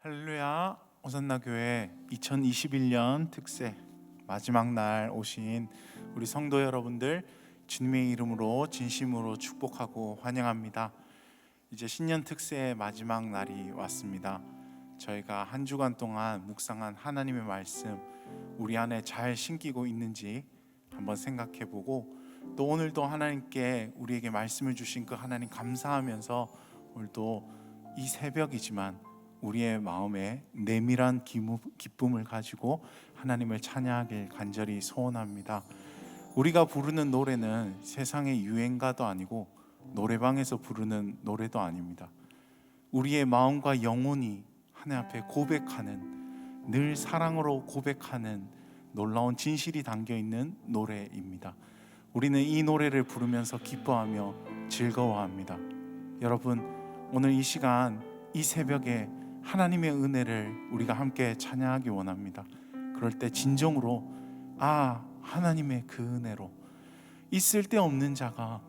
할렐루야. 오산나 교회 2021년 특세 마지막 날 오신 우리 성도 여러분들 주님의 이름으로 진심으로 축복하고 환영합니다. 이제 신년 특세의 마지막 날이 왔습니다. 저희가 한 주간 동안 묵상한 하나님의 말씀 우리 안에 잘 심기고 있는지 한번 생각해보고, 또 오늘도 하나님께 우리에게 말씀을 주신 그 하나님 감사하면서 오늘도 이 새벽이지만 우리의 마음에 내밀한 기쁨을 가지고 하나님을 찬양하길 간절히 소원합니다. 우리가 부르는 노래는 세상의 유행가도 아니고 노래방에서 부르는 노래도 아닙니다. 우리의 마음과 영혼이 하나님 앞에 고백하는, 늘 사랑으로 고백하는 놀라운 진실이 담겨있는 노래입니다. 우리는 이 노래를 부르면서 기뻐하며 즐거워합니다. 여러분, 오늘 이 시간 이 새벽에 하나님의 은혜를 우리가 함께 찬양하기 원합니다. 그럴 때 진정으로 하나님의 그 은혜로 이 쓸데없는 자가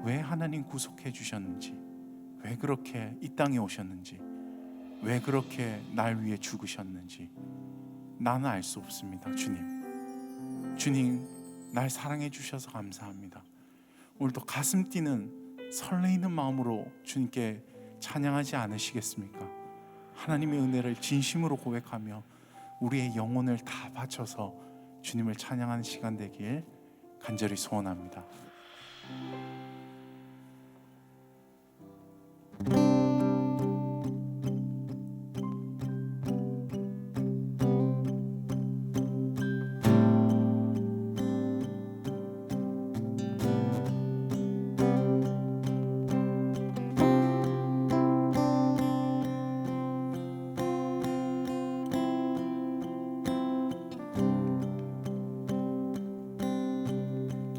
왜 하나님 구속해 주셨는지, 왜 그렇게 이 땅에 오셨는지, 왜 그렇게 날 위해 죽으셨는지 나는 알 수 없습니다. 주님 날 사랑해 주셔서 감사합니다. 오늘도 가슴 뛰는 설레이는 마음으로 주님께 찬양하지 않으시겠습니까? 하나님의 은혜를 진심으로 고백하며 우리의 영혼을 다 바쳐서 주님을 찬양하는 시간 되길 간절히 소원합니다.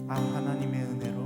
하나님의 은혜로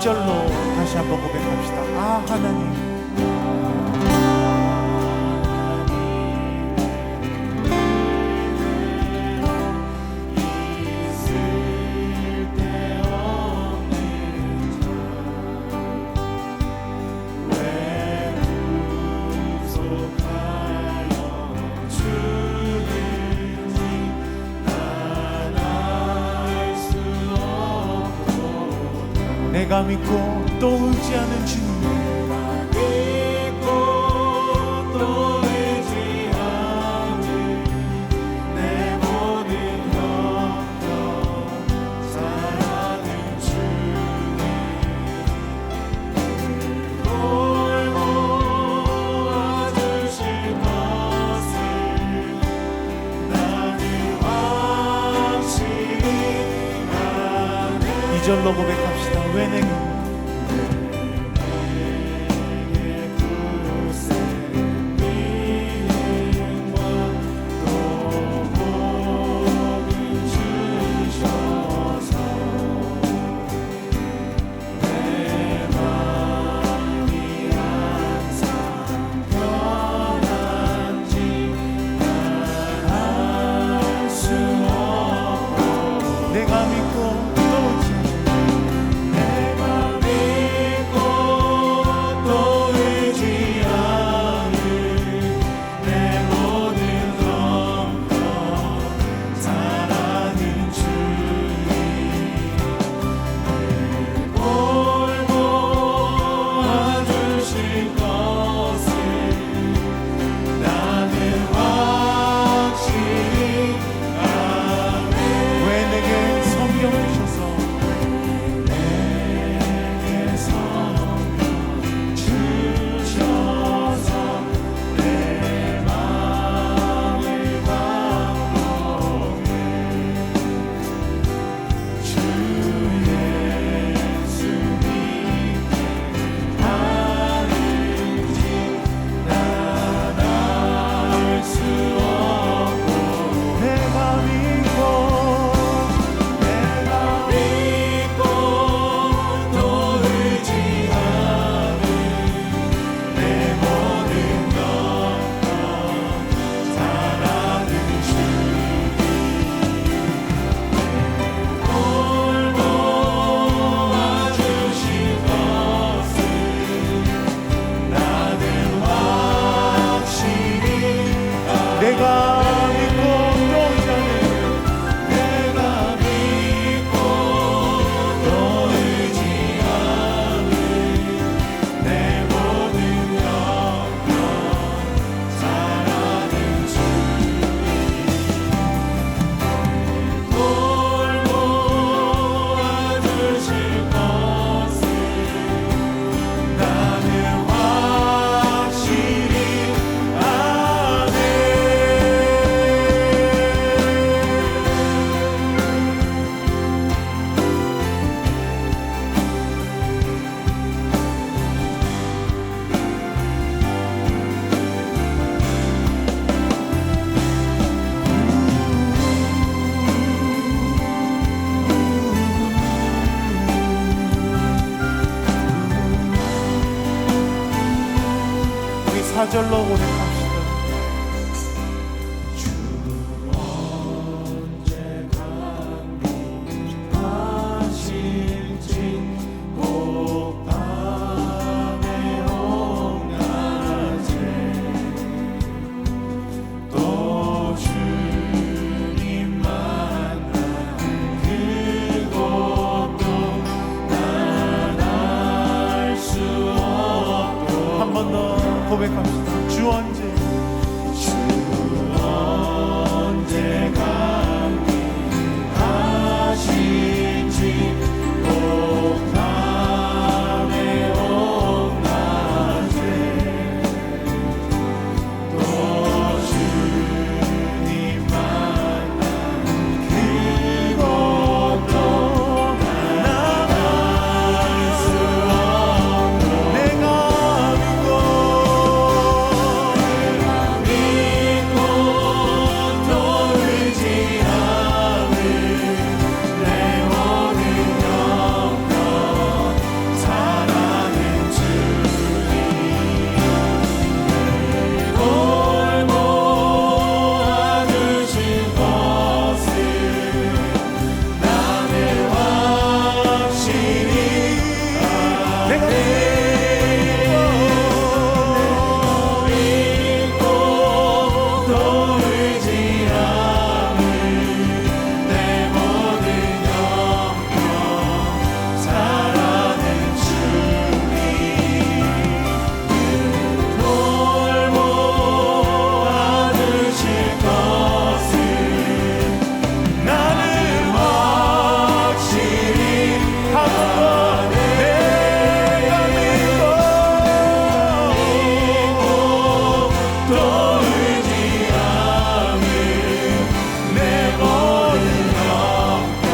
절로 다시 한번 고백합시다. 하나님, 내가 믿고 또 의지하는 주님, 내 모든 영광 사랑하는 주님, 돌보아 주실 것을 나는 확신이 나는. 이 절로 고백합시다. 왜 내게 내가 믿고 4절로 고백합시다. 한 번 더 고백합시다. 주 언제 하신지 밤에 온 낮에 또 주님 만나 그곳도 나갈 수 없고 내가 믿고 또 의지하는 내 모든 영광 사랑은 주님 돌보아주신 것을 나는 확실히 내가 믿고 또 의지하는 내 모든 영광 사랑은 주님 돌보아주실 것을 나는 확실히 한번더 내가 믿고 또 의지하는 내 모든 영광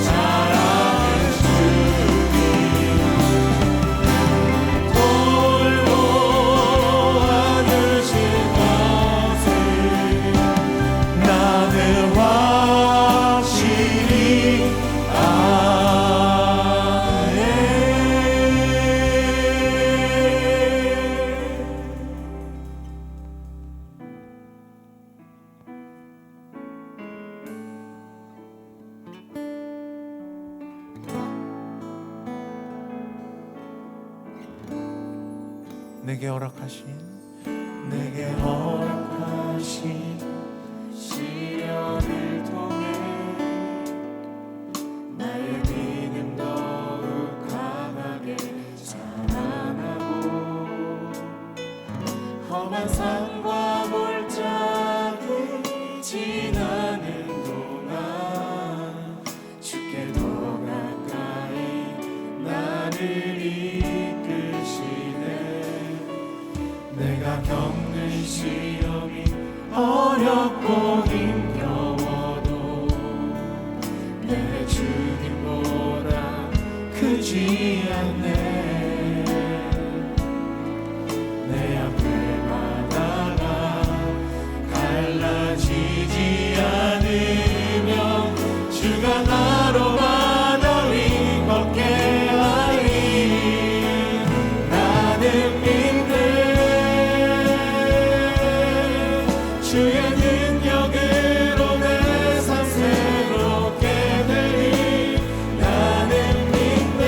사랑은 주님 돌보아주실 것을 나는 확실히 내게 허락하신 내게 허락하신 시련을 통해 나의 믿음 더욱 강하게 자라나고 험한 산과 골짜기 지나는 동안 주께 더 가까이 나를 이끄시네 내가 겪는 시험이 어렵고 힘겨워도 내 주님보다 크지 않네 내 앞에 바다가 갈라지지 않으면 주가 나로 바다 위 걷게 하리 나는 주의 능력으로 내 삶 새롭게 되리 나는 믿네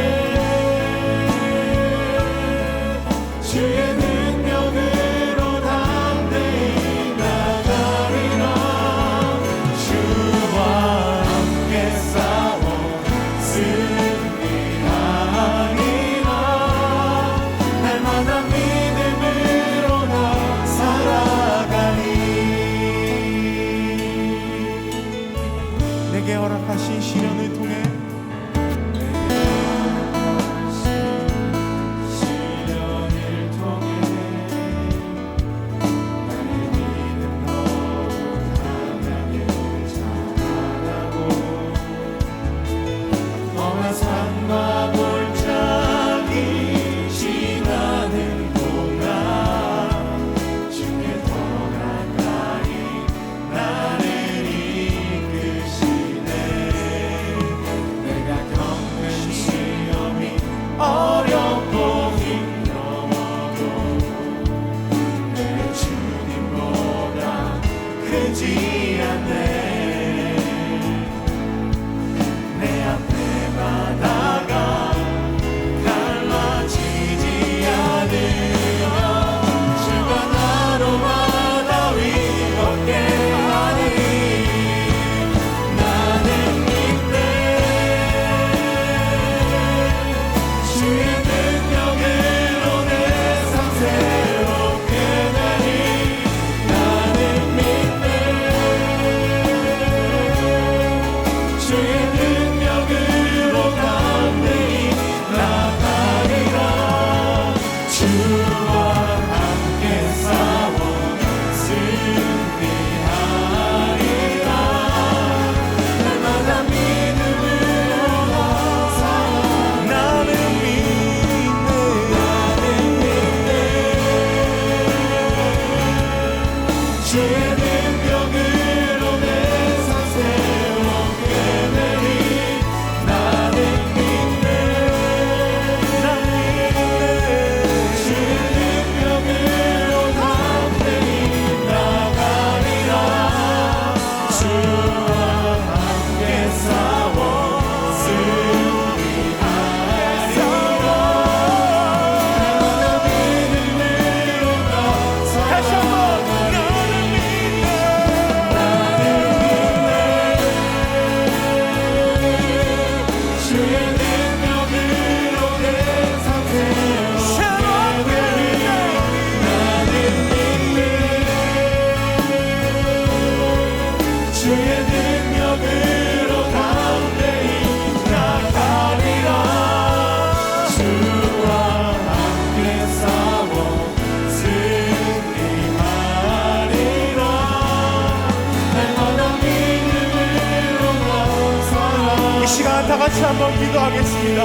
시간 다 같이 한번 기도하겠습니다.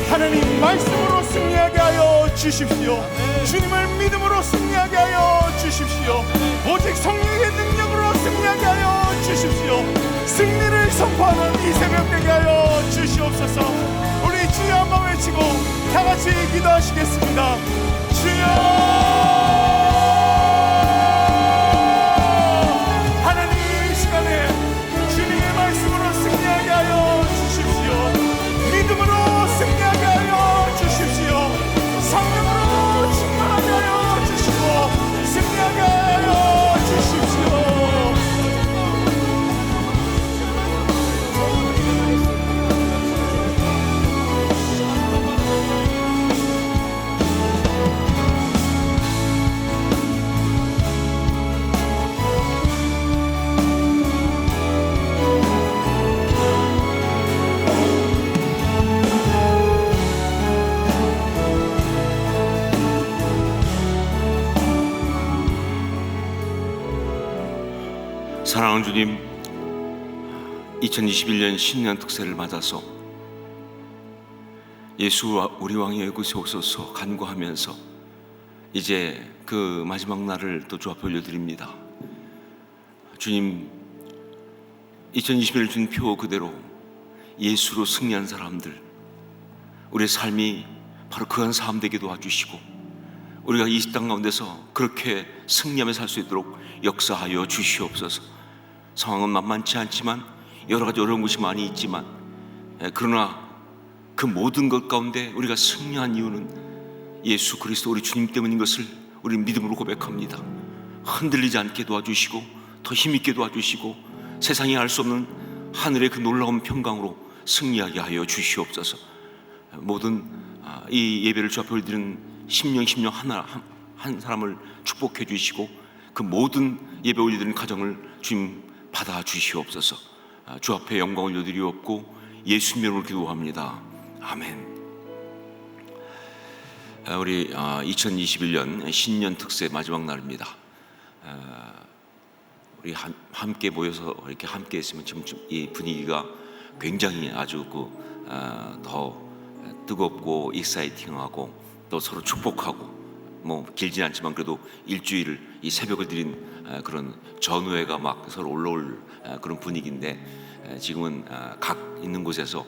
하나님 말씀으로 승리하게 하여 주십시오. 주님을 믿음으로 승리하게 하여 주십시오. 오직 성령의 능력으로 승리하게 하여 주십시오. 승리를 선포하는 이 새벽 되게 하여 주시옵소서. 우리 주여 한번 외치고 다 같이 기도하시겠습니다. 주여, 하나님 이 시간에 주님의 말씀으로 승리하게 하여 주십시오. 믿음으로 승리하게 하여 주십시오. 성령으로 충만하게 하여 주시고 승리하게 하여 주십시오. 사랑하는 주님, 2021년 신년 특세를 맞아서 예수 우리 왕의 이곳에 오소서 간구하면서 이제 그 마지막 날을 또 주 앞에 올려드립니다. 주님, 2021년 준 표 그대로 예수로 승리한 사람들, 우리의 삶이 바로 그한 삶 되게 도와주시고 우리가 이 땅 가운데서 그렇게 승리하며 살 수 있도록 역사하여 주시옵소서. 상황은 만만치 않지만 여러 가지 어려운 것이 많이 있지만 그러나 그 모든 것 가운데 우리가 승리한 이유는 예수 그리스도 우리 주님 때문인 것을 우리 믿음으로 고백합니다. 흔들리지 않게 도와주시고 더 힘있게 도와주시고 세상이 알 수 없는 하늘의 그 놀라운 평강으로 승리하게 하여 주시옵소서. 모든 이 예배를 주 앞에 올리는 심령 한 사람을 축복해 주시고 그 모든 예배 올리는 가정을 주님 받아 주시옵소서. 주 앞에 영광 올려드리옵고 예수 이름으로 기도합니다. 아멘. 우리 2021년 신년 특세 마지막 날입니다. 우리 함께 모여서 이렇게 함께 했으면 지금 이 분위기가 굉장히 아주 더 뜨겁고 익사이팅하고 또 서로 축복하고 뭐 길진 않지만 그래도 일주일 이 새벽을 드린 그런 전우회가 막 서로 올라올 그런 분위기인데 지금은 각 있는 곳에서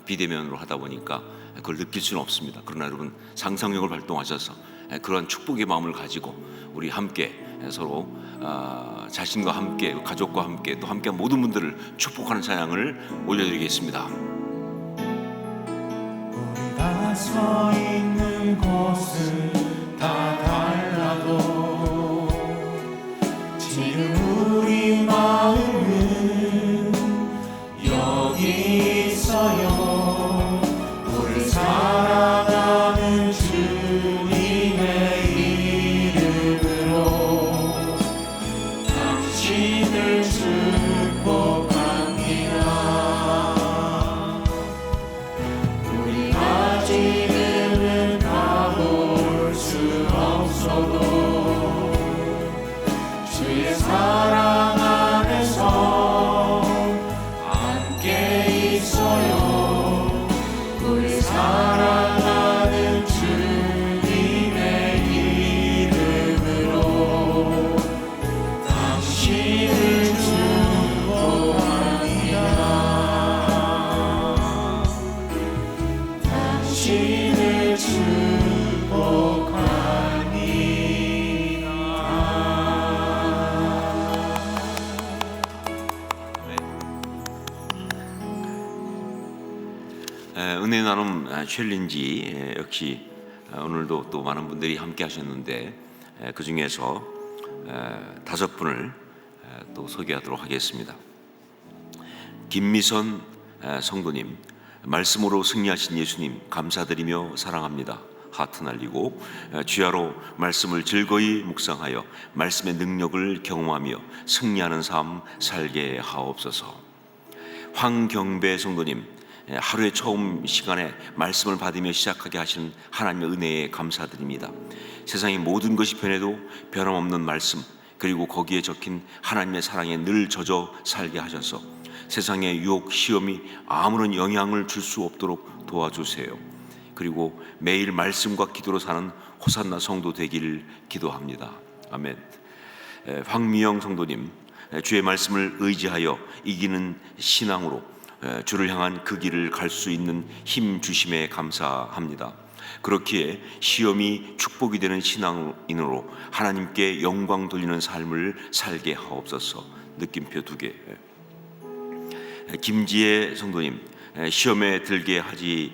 비대면으로 하다 보니까 그걸 느낄 수는 없습니다. 그러나 여러분 상상력을 발동하셔서 그런 축복의 마음을 가지고 우리 함께 서로 자신과 함께 가족과 함께 또 함께 모든 분들을 축복하는 찬양을 올려드리겠습니다. 우리가 서 있는 곳은 다 달라도 지금 우리 마음은 여기 있어요. 우리 사랑하는 주님의 이름으로 당신을 축복합니다. 우리 아직은 가볼 수 없어도 주의 사랑 안에서 함께 있어요. 우리 사랑하는 주님의 이름으로 당신을 축복합니다. 당신을 축복합니다. 은혜 나눔 챌린지 역시 오늘도 또 많은 분들이 함께 하셨는데 그 중에서 5분을 또 소개하도록 하겠습니다. 김미선 성도님, 말씀으로 승리하신 예수님 감사드리며 사랑합니다. 하트 날리고 주야로 말씀을 즐거이 묵상하여 말씀의 능력을 경험하며 승리하는 삶 살게 하옵소서. 황경배 성도님, 하루의 처음 시간에 말씀을 받으며 시작하게 하신 하나님의 은혜에 감사드립니다. 세상의 모든 것이 변해도 변함없는 말씀, 그리고 거기에 적힌 하나님의 사랑에 늘 젖어 살게 하셔서 세상의 유혹, 시험이 아무런 영향을 줄 수 없도록 도와주세요. 그리고 매일 말씀과 기도로 사는 호산나 성도 되기를 기도합니다. 아멘. 황미영 성도님, 주의 말씀을 의지하여 이기는 신앙으로 주를 향한 그 길을 갈 수 있는 힘 주심에 감사합니다. 그렇기에 시험이 축복이 되는 신앙인으로 하나님께 영광 돌리는 삶을 살게 하옵소서. 느낌표 2개. 김지혜 성도님, 시험에 들게 하지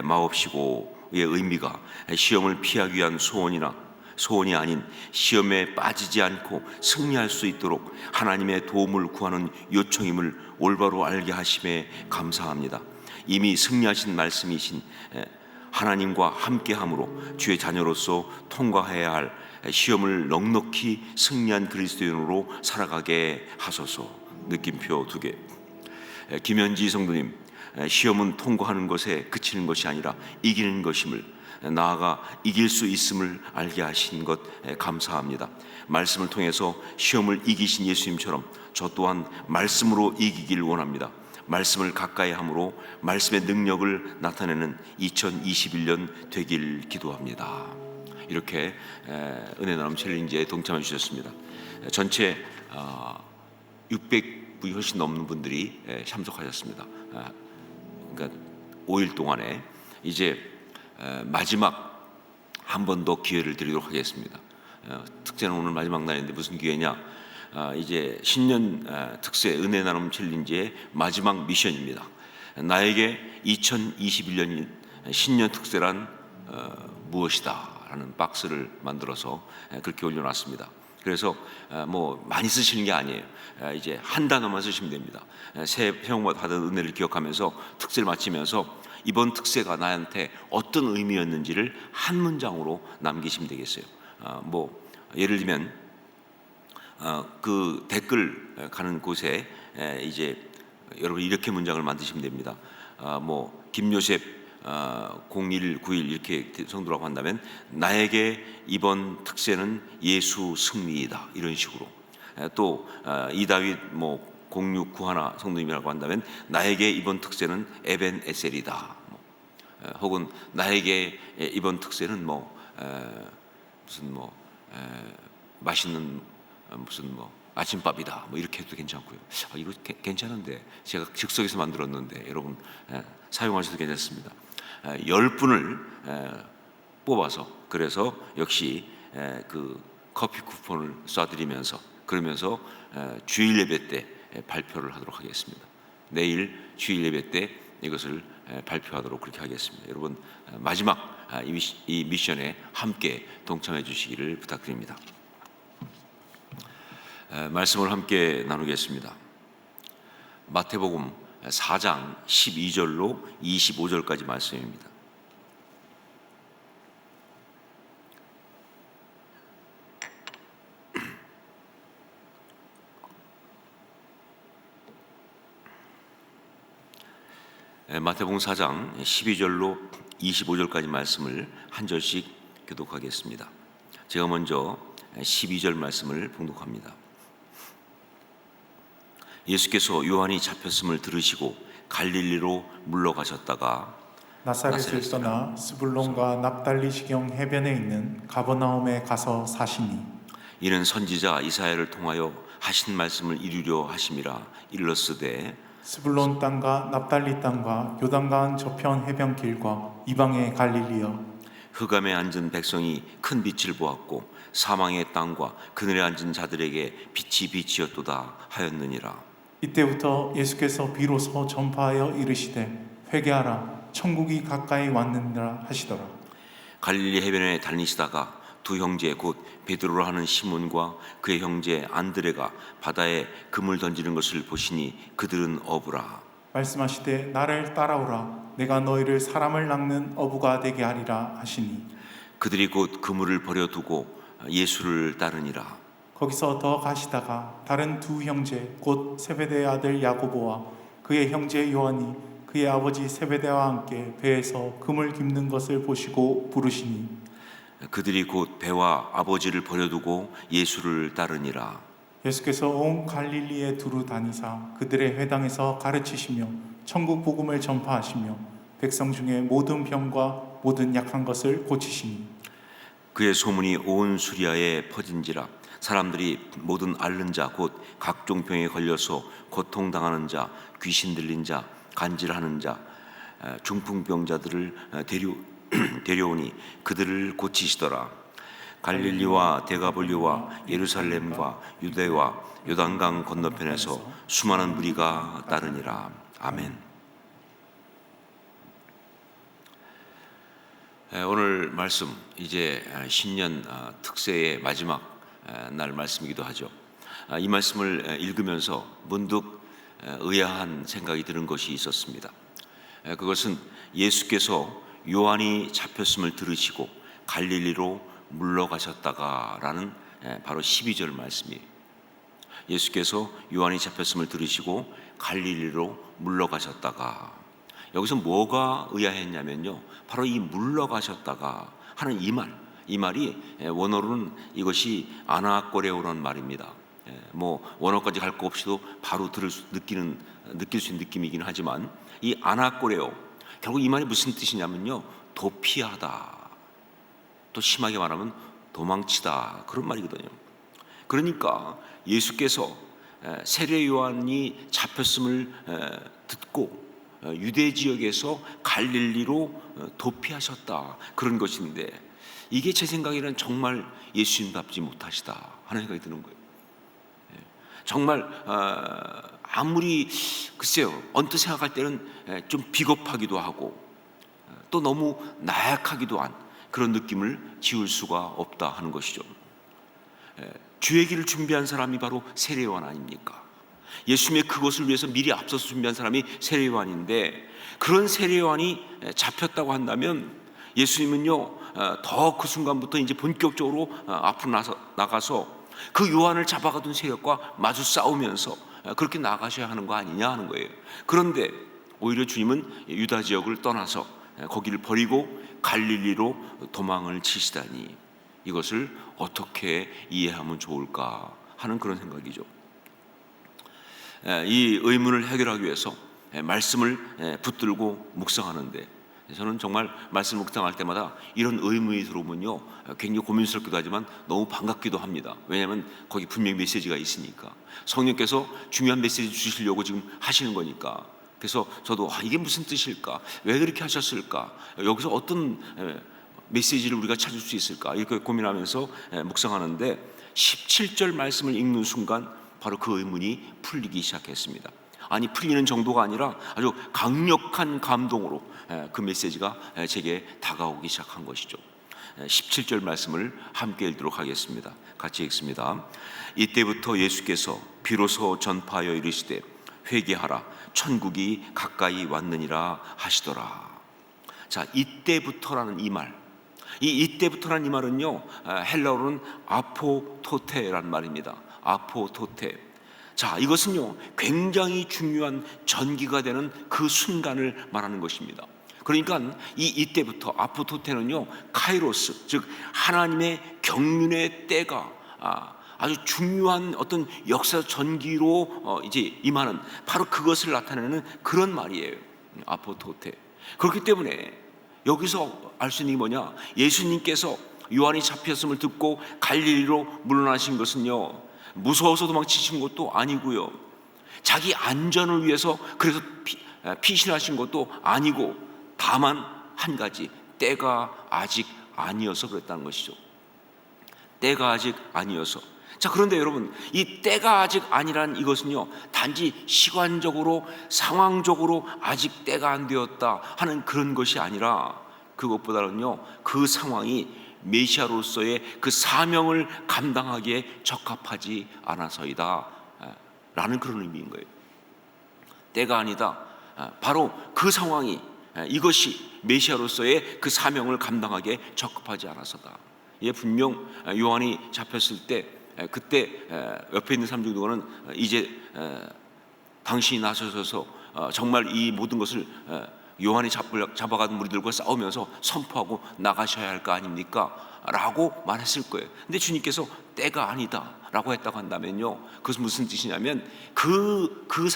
마옵시고의 의미가 시험을 피하기 위한 소원이 아닌 시험에 빠지지 않고 승리할 수 있도록 하나님의 도움을 구하는 요청임을 올바로 알게 하심에 감사합니다. 이미 승리하신 말씀이신 하나님과 함께함으로 주의 자녀로서 통과해야 할 시험을 넉넉히 승리한 그리스도인으로 살아가게 하소서. 느낌표 2개. 김현지 성도님, 시험은 통과하는 것에 그치는 것이 아니라 이기는 것임을, 나아가 이길 수 있음을 알게 하신 것 감사합니다. 말씀을 통해서 시험을 이기신 예수님처럼 저 또한 말씀으로 이기길 원합니다. 말씀을 가까이 함으로 말씀의 능력을 나타내는 2021년 되길 기도합니다. 이렇게 은혜 나눔 챌린지에 동참해 주셨습니다. 전체 600분이 훨씬 넘는 분들이 참석하셨습니다. 그러니까 5일 동안에 이제 마지막 한 번 더 기회를 드리도록 하겠습니다. 특제는 오늘 마지막 날인데 무슨 기회냐? 이제 신년 특세 은혜 나눔 챌린지의 마지막 미션입니다. 나에게 2021년 신년 특세란 무엇이다 라는 박스를 만들어서 그렇게 올려놨습니다. 그래서 뭐 많이 쓰시는 게 아니에요. 이제 한 단어만 쓰시면 됩니다. 새해 복 받은 은혜를 기억하면서 특세를 마치면서 이번 특세가 나한테 어떤 의미였는지를 한 문장으로 남기시면 되겠어요. 뭐 예를 들면 그 댓글 가는 곳에 이제 여러분 이렇게 문장을 만드시면 됩니다. 뭐 김요셉 0191 이렇게 성도라고 한다면 나에게 이번 특세는 예수 승리이다 이런 식으로. 또 이다윗 뭐 0691 성도님이라고 한다면 나에게 이번 특세는 에벤 에셀이다. 혹은 나에게 이번 특세는 뭐 무슨 뭐 맛있는 무슨 뭐 아침밥이다 뭐 이렇게 해도 괜찮고요. 이거 괜찮은데 제가 즉석에서 만들었는데 여러분 사용하셔도 괜찮습니다. 10분을 뽑아서 그래서 역시 그 커피 쿠폰을 쏴드리면서 그러면서 주일 예배 때 발표를 하도록 하겠습니다. 내일 주일 예배 때 이것을 발표하도록 그렇게 하겠습니다. 여러분 마지막 이 미션에 함께 동참해 주시기를 부탁드립니다. 말씀을 함께 나누겠습니다. 마태복음 4장 12절로 25절까지 말씀입니다. 마태복음 4장 12절로 25절까지 말씀을 한 절씩 교독하겠습니다. 제가 먼저 12절 말씀을 봉독합니다. 예수께서 요한이 잡혔음을 들으시고 갈릴리로 물러가셨다가 나사렛을 떠나 스불론과 납달리 지경 해변에 있는 가버나움에 가서 사시니 이는 선지자 이사야를 통하여 하신 말씀을 이루려 하심이라. 일렀으되 스불론 땅과 납달리 땅과 요단강 저편 해변길과 이방의 갈릴리여, 흑암에 앉은 백성이 큰 빛을 보았고 사망의 땅과 그늘에 앉은 자들에게 빛이 빛이었도다 하였느니라. 이때부터 예수께서 비로소 전파하여 이르시되 회개하라 천국이 가까이 왔느니라 하시더라. 갈릴리 해변에 다니시다가 두 형제 곧 베드로라 하는 시몬과 그의 형제 안드레가 바다에 금을 던지는 것을 보시니 그들은 어부라. 말씀하시되 나를 따라오라 내가 너희를 사람을 낚는 어부가 되게 하리라 하시니 그들이 곧 그물을 버려두고 예수를 따르니라. 거기서 더 가시다가 다른 두 형제 곧 세베대의 아들 야고보와 그의 형제 요한이 그의 아버지 세베대와 함께 배에서 금을 깁는 것을 보시고 부르시니 그들이 곧 배와 아버지를 버려두고 예수를 따르니라. 예수께서 온 갈릴리에 두루 다니사 그들의 회당에서 가르치시며 천국 복음을 전파하시며 백성 중에 모든 병과 모든 약한 것을 고치시니 그의 소문이 온 수리아에 퍼진지라. 사람들이 모든 앓는 자 곧 각종 병에 걸려서 고통당하는 자, 귀신 들린 자, 간질하는 자, 중풍병자들을 데려오니 그들을 고치시더라. 갈릴리와 데가볼리와 예루살렘과 유대와 요단강 건너편에서 수많은 무리가 따르니라. 아멘. 오늘 말씀 이제 신년 특세의 마지막 날 말씀이기도 하죠. 이 말씀을 읽으면서 문득 의아한 생각이 드는 것이 있었습니다. 그것은 예수께서 요한이 잡혔음을 들으시고 갈릴리로 물러가셨다가라는 바로 12절 말씀이에요. 예수께서 요한이 잡혔음을 들으시고 갈릴리로 물러가셨다가, 여기서 뭐가 의아했냐면요, 바로 이 물러가셨다가 하는 이 말이 원어로는 이것이 아나꼬레오라는 말입니다. 뭐 원어까지 갈 거 없이도 바로 느낄 수 있는 느낌이긴 하지만, 이 아나꼬레오, 결국 이 말이 무슨 뜻이냐면요, 도피하다, 또 심하게 말하면 도망치다, 그런 말이거든요. 그러니까 예수께서 세례 요한이 잡혔음을 듣고 유대 지역에서 갈릴리로 도피하셨다, 그런 것인데, 이게 제 생각에는 정말 예수님답지 못하시다 하는 생각이 드는 거예요. 정말 아무리 글쎄요, 언뜻 생각할 때는 좀 비겁하기도 하고 또 너무 나약하기도 한 그런 느낌을 지울 수가 없다 하는 것이죠. 주의 길을 준비한 사람이 바로 세례 요한 아닙니까? 예수님의 그것을 위해서 미리 앞서서 준비한 사람이 세례 요한인데, 그런 세례 요한이 잡혔다고 한다면 예수님은요, 더 그 순간부터 이제 본격적으로 앞으로 나가서 그 요한을 잡아가던 세력과 마주 싸우면서 그렇게 나가셔야 하는 거 아니냐 하는 거예요. 그런데 오히려 주님은 유다 지역을 떠나서 거기를 버리고 갈릴리로 도망을 치시다니, 이것을 어떻게 이해하면 좋을까 하는 그런 생각이죠. 이 의문을 해결하기 위해서 말씀을 붙들고 묵상하는데, 저는 정말 말씀 묵상할 때마다 이런 의문이 들어오면요, 굉장히 고민스럽기도 하지만 너무 반갑기도 합니다. 왜냐하면 거기 분명히 메시지가 있으니까, 성령께서 중요한 메시지 주시려고 지금 하시는 거니까. 그래서 저도 이게 무슨 뜻일까, 왜 그렇게 하셨을까, 여기서 어떤 메시지를 우리가 찾을 수 있을까, 이렇게 고민하면서 묵상하는데 17절 말씀을 읽는 순간 바로 그 의문이 풀리기 시작했습니다. 아니, 풀리는 정도가 아니라 아주 강력한 감동으로 그 메시지가 제게 다가오기 시작한 것이죠. 17절 말씀을 함께 읽도록 하겠습니다. 같이 읽습니다. 이때부터 예수께서 비로소 전파하여 이르시되 회개하라, 천국이 가까이 왔느니라 하시더라. 자, 이때부터라는 이 말, 이때부터라는 이 말은요, 헬라어로는 아포토테라는 말입니다. 아포토테. 자, 이것은요, 굉장히 중요한 전기가 되는 그 순간을 말하는 것입니다. 그러니까 이때부터, 아포토테는요, 카이로스, 즉 하나님의 경륜의 때가 아주 중요한 어떤 역사 전기로 이제 임하는, 바로 그것을 나타내는 그런 말이에요. 아포토테. 그렇기 때문에 여기서 알 수 있는 게 뭐냐, 예수님께서 요한이 잡혔음을 듣고 갈릴리로 물러나신 것은요, 무서워서 도망치신 것도 아니고요, 자기 안전을 위해서 그래서 피신하신 것도 아니고, 다만 한 가지, 때가 아직 아니어서 그랬다는 것이죠. 때가 아직 아니어서. 자, 그런데 여러분, 이 때가 아직 아니란 이것은요, 단지 시간적으로 상황적으로 아직 때가 안 되었다 하는 그런 것이 아니라, 그것보다는요, 그 상황이 메시아로서의 그 사명을 감당하기에 적합하지 않아서이다 라는 그런 의미인 거예요. 때가 아니다, 바로 그 상황이, 이것이 메시아로서의 그 사명을 감당하기에 적합하지 않아서다. 예, 분명 요한이 잡혔을 때, 그때 옆에 있는 사람 중에는 이제 당신이 나서셔서 정말 이 모든 것을 요한이 잡아간 무리들과 싸우면서 선포하고 나가셔야 할 거 아닙니까? 라고 말했을 거예요. 근데 주님께서 때가 아니다 라고 했다고 한다면요, 그것은 무슨 뜻이냐면 그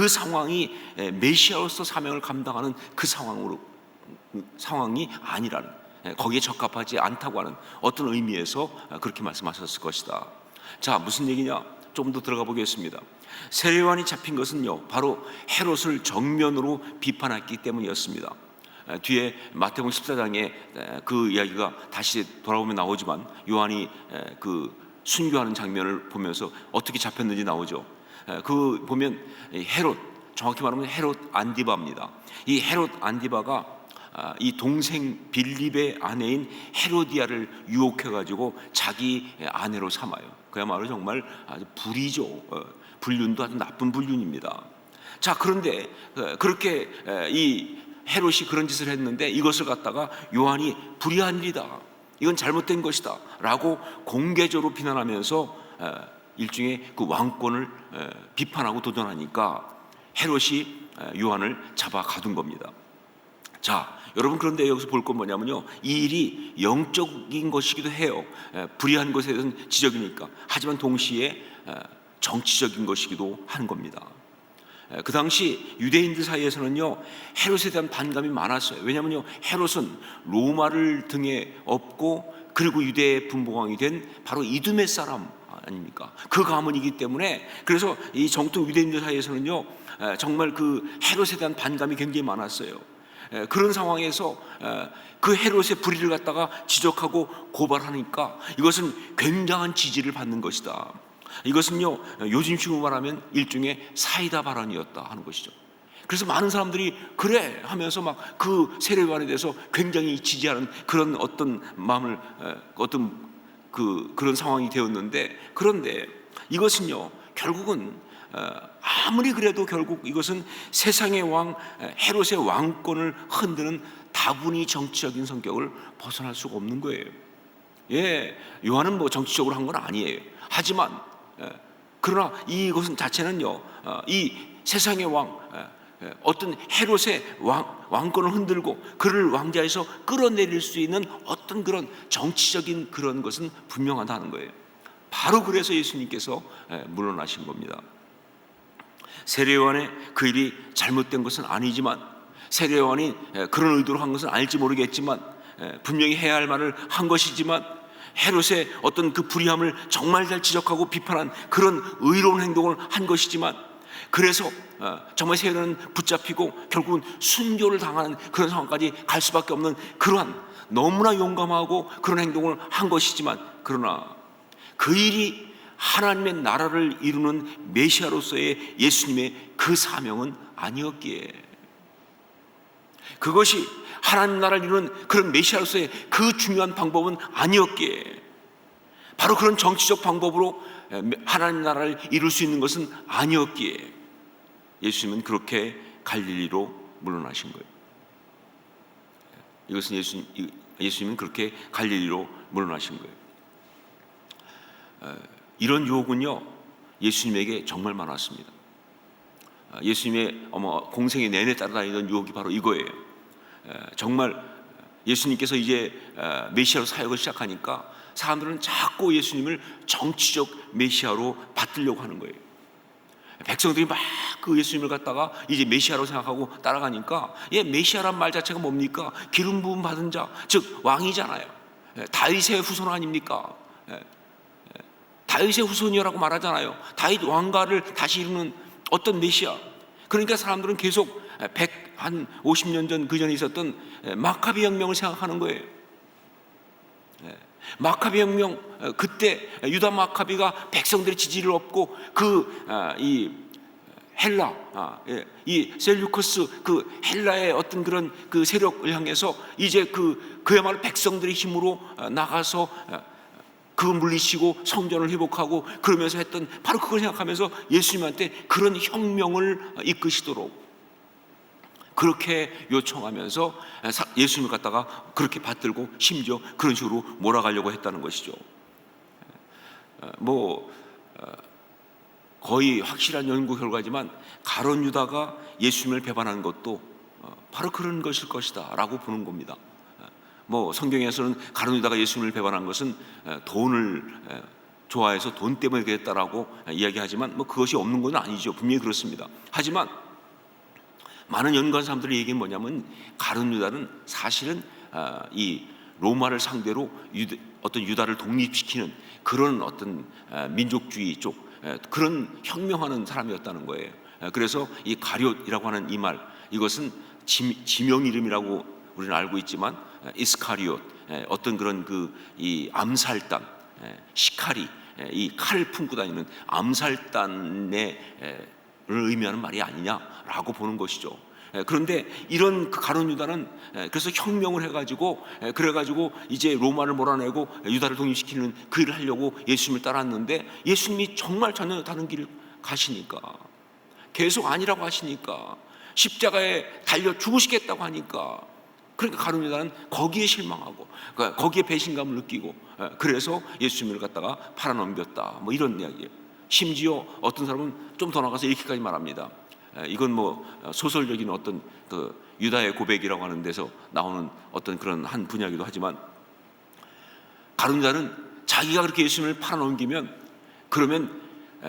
상황이 메시아로서 사명을 감당하는 그 상황이 아니라는, 거기에 적합하지 않다고 하는 어떤 의미에서 그렇게 말씀하셨을 것이다. 자, 무슨 얘기냐? 좀 더 들어가 보겠습니다. 세례요한이 잡힌 것은요, 바로 헤롯을 정면으로 비판했기 때문이었습니다. 뒤에 마태복음 14장에 그 이야기가 다시 돌아오면 나오지만, 요한이 그 순교하는 장면을 보면서 어떻게 잡혔는지 나오죠. 그 보면 헤롯, 정확히 말하면 헤롯 안디바입니다. 이 헤롯 안디바가 이 동생 빌립의 아내인 헤로디아를 유혹해가지고 자기 아내로 삼아요. 그야말로 정말 아주 불이죠. 불륜도 아주 나쁜 불륜입니다. 자, 그런데 그렇게 이 헤롯이 그런 짓을 했는데, 이것을 갖다가 요한이 불의한 일이다, 이건 잘못된 것이다 라고 공개적으로 비난하면서 일종의 그 왕권을 비판하고 도전하니까 헤롯이 요한을 잡아 가둔 겁니다. 자, 여러분, 그런데 여기서 볼 건 뭐냐면요, 이 일이 영적인 것이기도 해요. 불의한 것에 대한 지적이니까. 하지만 동시에 정치적인 것이기도 하는 겁니다. 그 당시 유대인들 사이에서는요, 헤롯에 대한 반감이 많았어요. 왜냐하면요, 헤롯은 로마를 등에 업고 그리고 유대의 분봉왕이 된 바로 이두메 사람 아닙니까? 그 가문이기 때문에, 그래서 이 정통 유대인들 사이에서는요, 정말 그 헤롯에 대한 반감이 굉장히 많았어요. 그런 상황에서 그 헤롯의 불의를 갖다가 지적하고 고발하니까 이것은 굉장한 지지를 받는 것이다. 이것은요, 요즘식으로 말하면 일종의 사이다 발언이었다 하는 것이죠. 그래서 많은 사람들이 그래 하면서 막 그 세례요한에 대해서 굉장히 지지하는 그런 어떤 마음을, 어떤 그런 상황이 되었는데, 그런데 이것은요, 결국은 아무리 그래도 결국 이것은 세상의 왕 헤롯의 왕권을 흔드는 다분히 정치적인 성격을 벗어날 수가 없는 거예요. 예, 요한은 뭐 정치적으로 한 건 아니에요. 하지만 그러나 이것은 자체는요, 이 세상의 왕, 어떤 헤롯의 왕권을 흔들고 그를 왕자에서 끌어내릴 수 있는 어떤 그런 정치적인 그런 것은 분명하다는 거예요. 바로 그래서 예수님께서 물러나신 겁니다. 세례요한의 그 일이 잘못된 것은 아니지만, 세례요한이 그런 의도로 한 것은 알지 모르겠지만, 분명히 해야 할 말을 한 것이지만, 헤롯의 어떤 그 불의함을 정말 잘 지적하고 비판한 그런 의로운 행동을 한 것이지만, 그래서 정말 세례는 붙잡히고 결국은 순교를 당하는 그런 상황까지 갈 수밖에 없는 그러한 너무나 용감하고 그런 행동을 한 것이지만, 그러나 그 일이 하나님의 나라를 이루는 메시아로서의 예수님의 그 사명은 아니었기에, 그것이 하나님 나라를 이루는 그런 메시아로서의 그 중요한 방법은 아니었기에, 바로 그런 정치적 방법으로 하나님 나라를 이룰 수 있는 것은 아니었기에 예수님은 그렇게 갈릴리로 물러나신 거예요. 이것은 예수님은 그렇게 갈릴리로 물러나신 거예요. 이런 유혹은요, 예수님에게 정말 많았습니다. 예수님의 공생의 내내 따라다니던 유혹이 바로 이거예요. 정말 예수님께서 이제 메시아로 사역을 시작하니까 사람들은 자꾸 예수님을 정치적 메시아로 받들려고 하는 거예요. 백성들이 막 그 예수님을 갖다가 이제 메시아로 생각하고 따라가니까, 메시아란 말 자체가 뭡니까? 기름 부음 받은 자, 즉 왕이잖아요. 다윗의 후손 아닙니까? 다윗의 후손이라고 말하잖아요. 다윗 왕가를 다시 이루는 어떤 메시아. 그러니까 사람들은 계속 150년 전 그 전에 있었던 마카비 혁명을 생각하는 거예요. 마카비 혁명, 그때 유다 마카비가 백성들의 지지를 얻고 이 헬라, 이 셀류커스 그 헬라의 어떤 그런 그 세력을 향해서 이제 그야말로 백성들의 힘으로 나가서 그 물리치고 성전을 회복하고 그러면서 했던, 바로 그걸 생각하면서 예수님한테 그런 혁명을 이끄시도록 그렇게 요청하면서 예수님을 갖다가 그렇게 받들고 심지어 그런 식으로 몰아가려고 했다는 것이죠. 거의 확실한 연구 결과지만 가룟 유다가 예수님을 배반한 것도 바로 그런 것일 것이다라고 보는 겁니다. 뭐 성경에서는 가룟 유다가 예수님을 배반한 것은 돈을 좋아해서 돈 때문에 그랬다라고 이야기하지만 뭐 그것이 없는 건 아니죠. 분명히 그렇습니다. 하지만 많은 연구한 사람들의 얘기는 뭐냐면 가룟 유다는 사실은 이 로마를 상대로 어떤 유다를 독립시키는 그런 어떤 민족주의 쪽 그런 혁명하는 사람이었다는 거예요. 그래서 이 가룟이라고 하는 이 말, 이것은 지명 이름이라고 우리는 알고 있지만 이스카리옷, 어떤 그런 이 암살단, 시카리, 이 칼을 품고 다니는 암살단의 의미하는 말이 아니냐라고 보는 것이죠. 그런데 이런 그 가룟 유다는 그래서 혁명을 해가지고 그래가지고 이제 로마를 몰아내고 유다를 독립시키는 그 일을 하려고 예수님을 따랐는데 예수님이 정말 전혀 다른 길을 가시니까, 계속 아니라고 하시니까, 십자가에 달려 죽으시겠다고 하니까, 그러니까 가룟 유다는 거기에 실망하고 거기에 배신감을 느끼고 그래서 예수님을 갖다가 팔아넘겼다, 뭐 이런 이야기예요. 심지어 어떤 사람은 좀 더 나가서 이렇게까지 말합니다. 이건 뭐 소설적인 어떤 그 유다의 고백이라고 하는 데서 나오는 어떤 그런 한 분야이기도 하지만, 가룟 유다는 자기가 그렇게 예수님을 팔아넘기면 그러면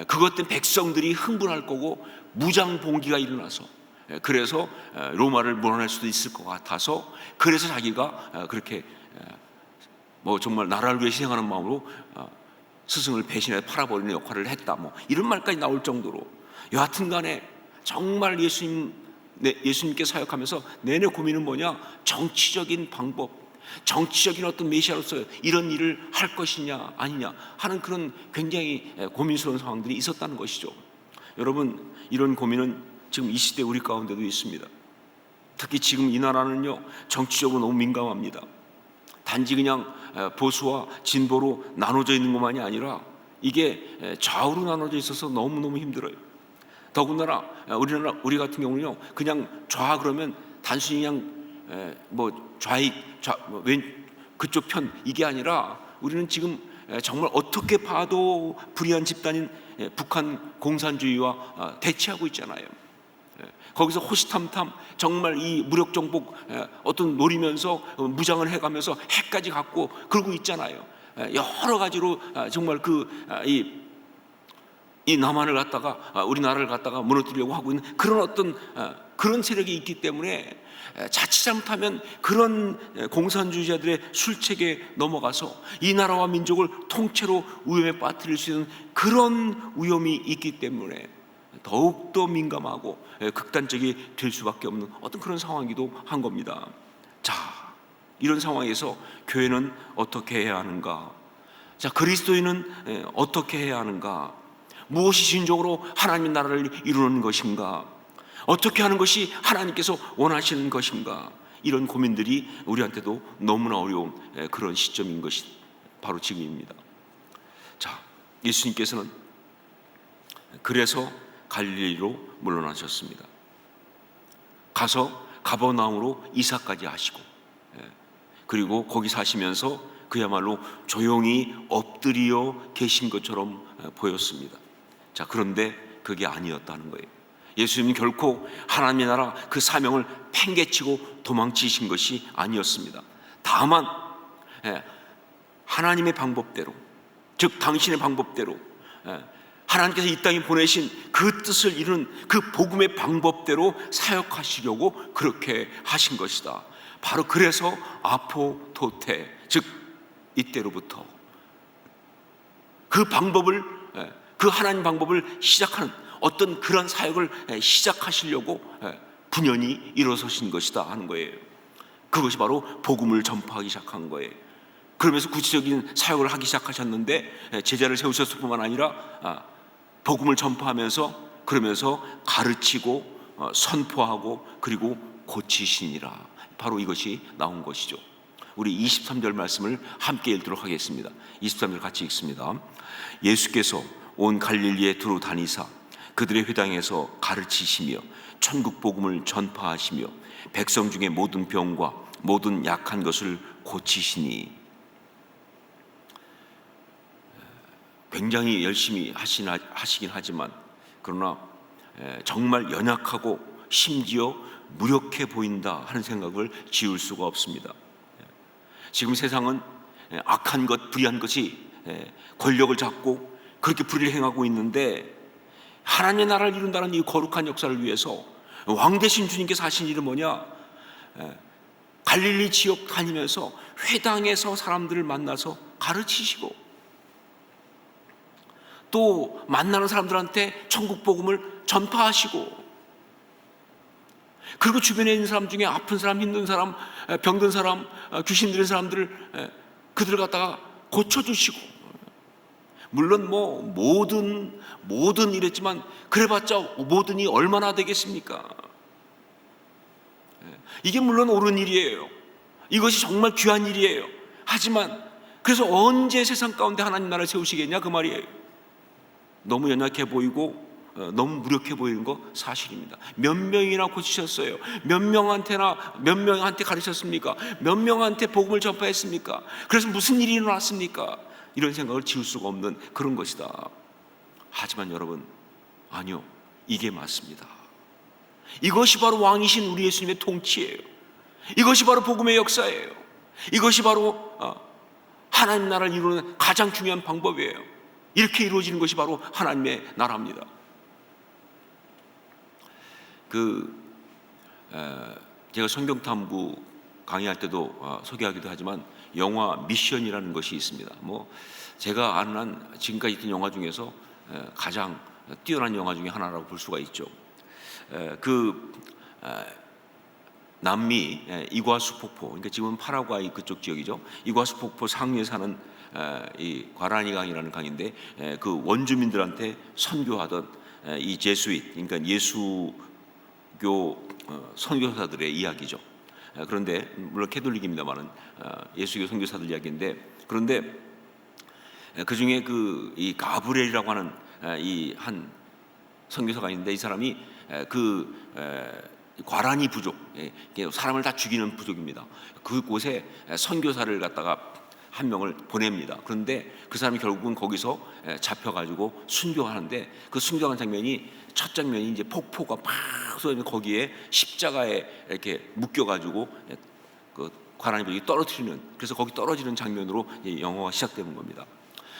그것 때문에 백성들이 흥분할 거고 무장봉기가 일어나서 그래서 로마를 몰아낼 수도 있을 것 같아서, 그래서 자기가 그렇게 뭐 정말 나라를 위해 희생하는 마음으로 스승을 배신해 팔아버리는 역할을 했다, 뭐 이런 말까지 나올 정도로, 여하튼 간에 정말 예수님께 사역하면서 내내 고민은 뭐냐? 정치적인 방법, 정치적인 어떤 메시아로서 이런 일을 할 것이냐 아니냐 하는 그런 굉장히 고민스러운 상황들이 있었다는 것이죠. 여러분, 이런 고민은 지금 이 시대 우리 가운데도 있습니다. 특히 지금 이 나라는요, 정치적으로 너무 민감합니다. 단지 그냥 보수와 진보로 나눠져 있는 것만이 아니라 이게 좌우로 나눠져 있어서 너무너무 힘들어요. 더군다나 우리 같은 경우는요, 그냥 좌 그러면 단순히 그냥 뭐 좌익, 그쪽 편 이게 아니라 우리는 지금 정말 어떻게 봐도 불의한 집단인 북한 공산주의와 대치하고 있잖아요. 거기서 호시탐탐 정말 이 무력 정복 어떤 노리면서 무장을 해가면서 핵까지 갖고 그러고 있잖아요. 여러 가지로 정말 이 남한을 갖다가 우리나라를 갖다가 무너뜨리려고 하고 있는 그런 어떤 그런 세력이 있기 때문에 자칫 잘못하면 그런 공산주의자들의 술책에 넘어가서 이 나라와 민족을 통째로 위험에 빠뜨릴 수 있는 그런 위험이 있기 때문에 더욱더 민감하고 극단적이 될 수밖에 없는 어떤 그런 상황이기도 한 겁니다. 자, 이런 상황에서 교회는 어떻게 해야 하는가? 자, 그리스도인은 어떻게 해야 하는가? 무엇이 진정으로 하나님의 나라를 이루는 것인가? 어떻게 하는 것이 하나님께서 원하시는 것인가? 이런 고민들이 우리한테도 너무나 어려운 그런 시점인 것이 바로 지금입니다. 자, 예수님께서는 그래서 갈릴리로 물러나셨습니다. 가서 가버나움으로 이사까지 하시고, 그리고 거기 사시면서 그야말로 조용히 엎드려 계신 것처럼 보였습니다. 자, 그런데 그게 아니었다는 거예요. 예수님은 결코 하나님의 나라 그 사명을 팽개치고 도망치신 것이 아니었습니다. 다만 하나님의 방법대로, 즉 당신의 방법대로, 하나님께서 이 땅에 보내신 그 뜻을 이루는 그 복음의 방법대로 사역하시려고 그렇게 하신 것이다. 바로 그래서 아포토테, 즉 이때로부터 그 방법을, 그 하나님 방법을 시작하는 어떤 그런 사역을 시작하시려고 분연히 일어서신 것이다 하는 거예요. 그것이 바로 복음을 전파하기 시작한 거예요. 그러면서 구체적인 사역을 하기 시작하셨는데, 제자를 세우셨을 뿐만 아니라 복음을 전파하면서 그러면서 가르치고 선포하고 그리고 고치시니라. 바로 이것이 나온 것이죠. 우리 23절 말씀을 함께 읽도록 하겠습니다. 23절 같이 읽습니다. 예수께서 온 갈릴리에 두루 다니사 그들의 회당에서 가르치시며 천국 복음을 전파하시며 백성 중에 모든 병과 모든 약한 것을 고치시니. 굉장히 열심히 하시긴 하지만, 그러나 정말 연약하고 심지어 무력해 보인다 하는 생각을 지울 수가 없습니다. 지금 세상은 악한 것, 불의한 것이 권력을 잡고 그렇게 불의를 행하고 있는데, 하나님의 나라를 이룬다는 이 거룩한 역사를 위해서 왕 되신 주님께서 하신 일은 뭐냐? 갈릴리 지역 다니면서 회당에서 사람들을 만나서 가르치시고, 또 만나는 사람들한테 천국 복음을 전파하시고, 그리고 주변에 있는 사람 중에 아픈 사람, 힘든 사람, 병든 사람, 귀신 들린 사람들을 그들을 갖다가 고쳐주시고, 물론 뭐 모든 일했지만 그래봤자 모든 이 얼마나 되겠습니까? 이게 물론 옳은 일이에요. 이것이 정말 귀한 일이에요. 하지만 그래서 언제 세상 가운데 하나님 나라를 세우시겠냐 그 말이에요. 너무 연약해 보이고 너무 무력해 보이는 거 사실입니다. 몇 명이나 고치셨어요? 몇 명한테 가르쳤습니까? 몇 명한테 복음을 전파했습니까? 그래서 무슨 일이 일어났습니까? 이런 생각을 지울 수가 없는 그런 것이다. 하지만 여러분, 아니요, 이게 맞습니다. 이것이 바로 왕이신 우리 예수님의 통치예요. 이것이 바로 복음의 역사예요. 이것이 바로 하나님 나라를 이루는 가장 중요한 방법이에요. 이렇게 이루어지는 것이 바로 하나님의 나라입니다. 제가 성경탐구 강의할 때도 소개하기도 하지만 영화 미션이라는 것이 있습니다. 뭐 제가 아는 한 지금까지 있던 영화 중에서 가장 뛰어난 영화 중에 하나라고 볼 수가 있죠. 남미 이과수 폭포, 그러니까 지금은 파라과이 그쪽 지역이죠. 이과수 폭포 상류에 사는 이 과라니 강이라는 강인데, 그 원주민들한테 선교하던 이 제수잇, 그러니까 예수교 선교사들의 이야기죠. 그런데 물론 캐톨릭입니다만은 예수교 선교사들 이야기인데, 그런데 그 중에 이 가브리엘이라고 하는 이 한 선교사가 있는데, 이 사람이 과라니 부족, 사람을 다 죽이는 부족입니다. 그곳에 선교사를 갖다가 한 명을 보냅니다. 그런데 그 사람이 결국은 거기서 잡혀가지고 순교하는데, 그 순교하는 장면이, 첫 장면이 이제 폭포가 팍 쏟아지면 거기에 십자가에 이렇게 묶여가지고 그 과라니 부족이 떨어뜨리는, 그래서 거기 떨어지는 장면으로 영화가 시작되는 겁니다.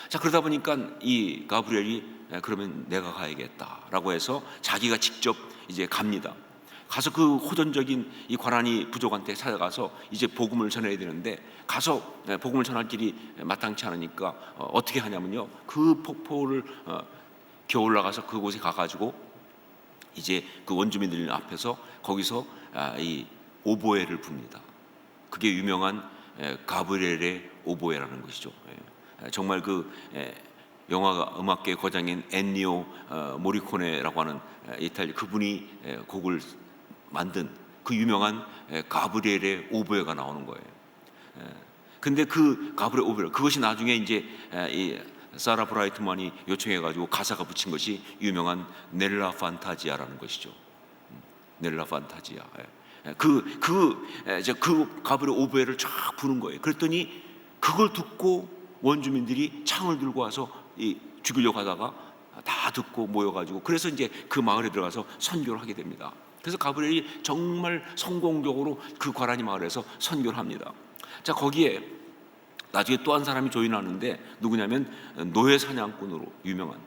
자, 그러다 보니까 이 가브리엘이 그러면 내가 가야겠다라고 해서 자기가 직접 이제 갑니다. 가서 그 호전적인 이 과라니 부족한테 찾아가서 이제 복음을 전해야 되는데, 가서 복음을 전할 길이 마땅치 않으니까 어떻게 하냐면요, 그 폭포를 기어 올라가서 그곳에 가가지고 이제 그 원주민들 앞에서 거기서 이 오보에를 붑니다. 그게 유명한 가브리엘의 오보에라는 것이죠. 정말 영화 음악계 거장인 엔니오 모리코네라고 하는 이탈리아, 그분이 곡을 만든 그 유명한 가브리엘의 오보에가 나오는 거예요. 근데 그 가브리엘 오보에, 그것이 나중에 이제 이 사라 브라이트만이 요청해가지고 가사가 붙인 것이 유명한 넬라 판타지아라는 것이죠. 넬라 판타지아. 그 가브리엘 오보에를 쫙 부른 거예요. 그랬더니 그걸 듣고 원주민들이 창을 들고 와서 죽이려고 하다가 다 듣고 모여가지고, 그래서 이제 그 마을에 들어가서 선교를 하게 됩니다. 그래서 가브리엘이 정말 성공적으로 그 과라니 마을에서 선교를 합니다. 자, 거기에 나중에 또 한 사람이 조인하는데, 누구냐면 노예 사냥꾼으로 유명한,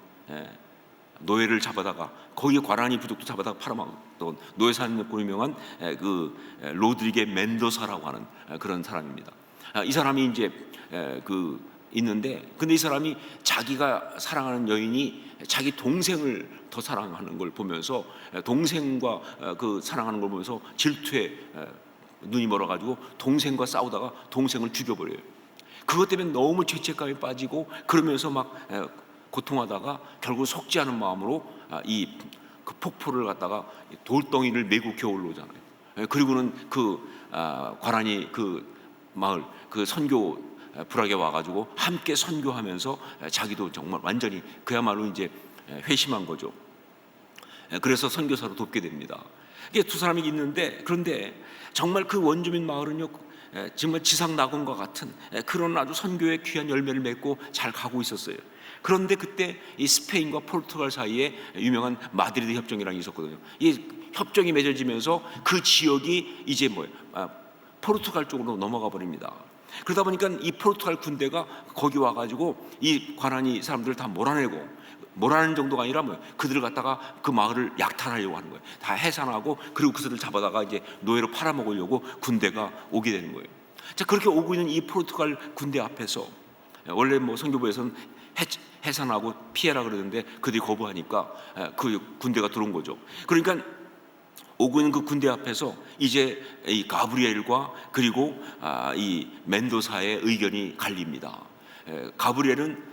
노예를 잡아다가 거기에 과라니 부족도 잡아다가 팔아먹던 노예 사냥꾼으로 유명한 그 로드리게 멘도사라고 하는 그런 사람입니다. 이 사람이 이제 있는데, 근데 이 사람이 자기가 사랑하는 여인이 자기 동생을 더 사랑하는 걸 보면서, 동생과 그 사랑하는 걸 보면서 질투에 눈이 멀어가지고 동생과 싸우다가 동생을 죽여버려요. 그것 때문에 너무 죄책감에 빠지고 그러면서 막 고통하다가 결국 속지 않은 마음으로 그 폭포를 갖다가 돌덩이를 메고 겨울로 오잖아요. 그리고는 과라니 마을 선교 불악에 와가지고 함께 선교하면서 자기도 정말 완전히 그야말로 이제 회심한 거죠. 그래서 선교사로 돕게 됩니다. 이게 두 사람이 있는데, 그런데 정말 그 원주민 마을은요, 정말 지상 낙원과 같은 그런 아주 선교의 귀한 열매를 맺고 잘 가고 있었어요. 그런데 그때 이 스페인과 포르투갈 사이에 유명한 마드리드 협정이라는 게 있었거든요. 이 협정이 맺어지면서 그 지역이 이제 포르투갈 쪽으로 넘어가 버립니다. 그러다 보니까 이 포르투갈 군대가 거기 와가지고 이 가나니 사람들을 다 몰아내는 정도가 아니라 그들을 갖다가 그 마을을 약탈하려고 하는 거예요. 다 해산하고 그리고 그들을 잡아다가 이제 노예로 팔아먹으려고 군대가 오게 되는 거예요. 자, 그렇게 오고 있는 이 포르투갈 군대 앞에서 원래 선교부에서는 해산하고 피해라 그러는데 그들이 거부하니까 그 군대가 들어온 거죠. 그러니까 오고 있는 그 군대 앞에서 이제 이 가브리엘과 그리고 이 멘도사의 의견이 갈립니다. 가브리엘은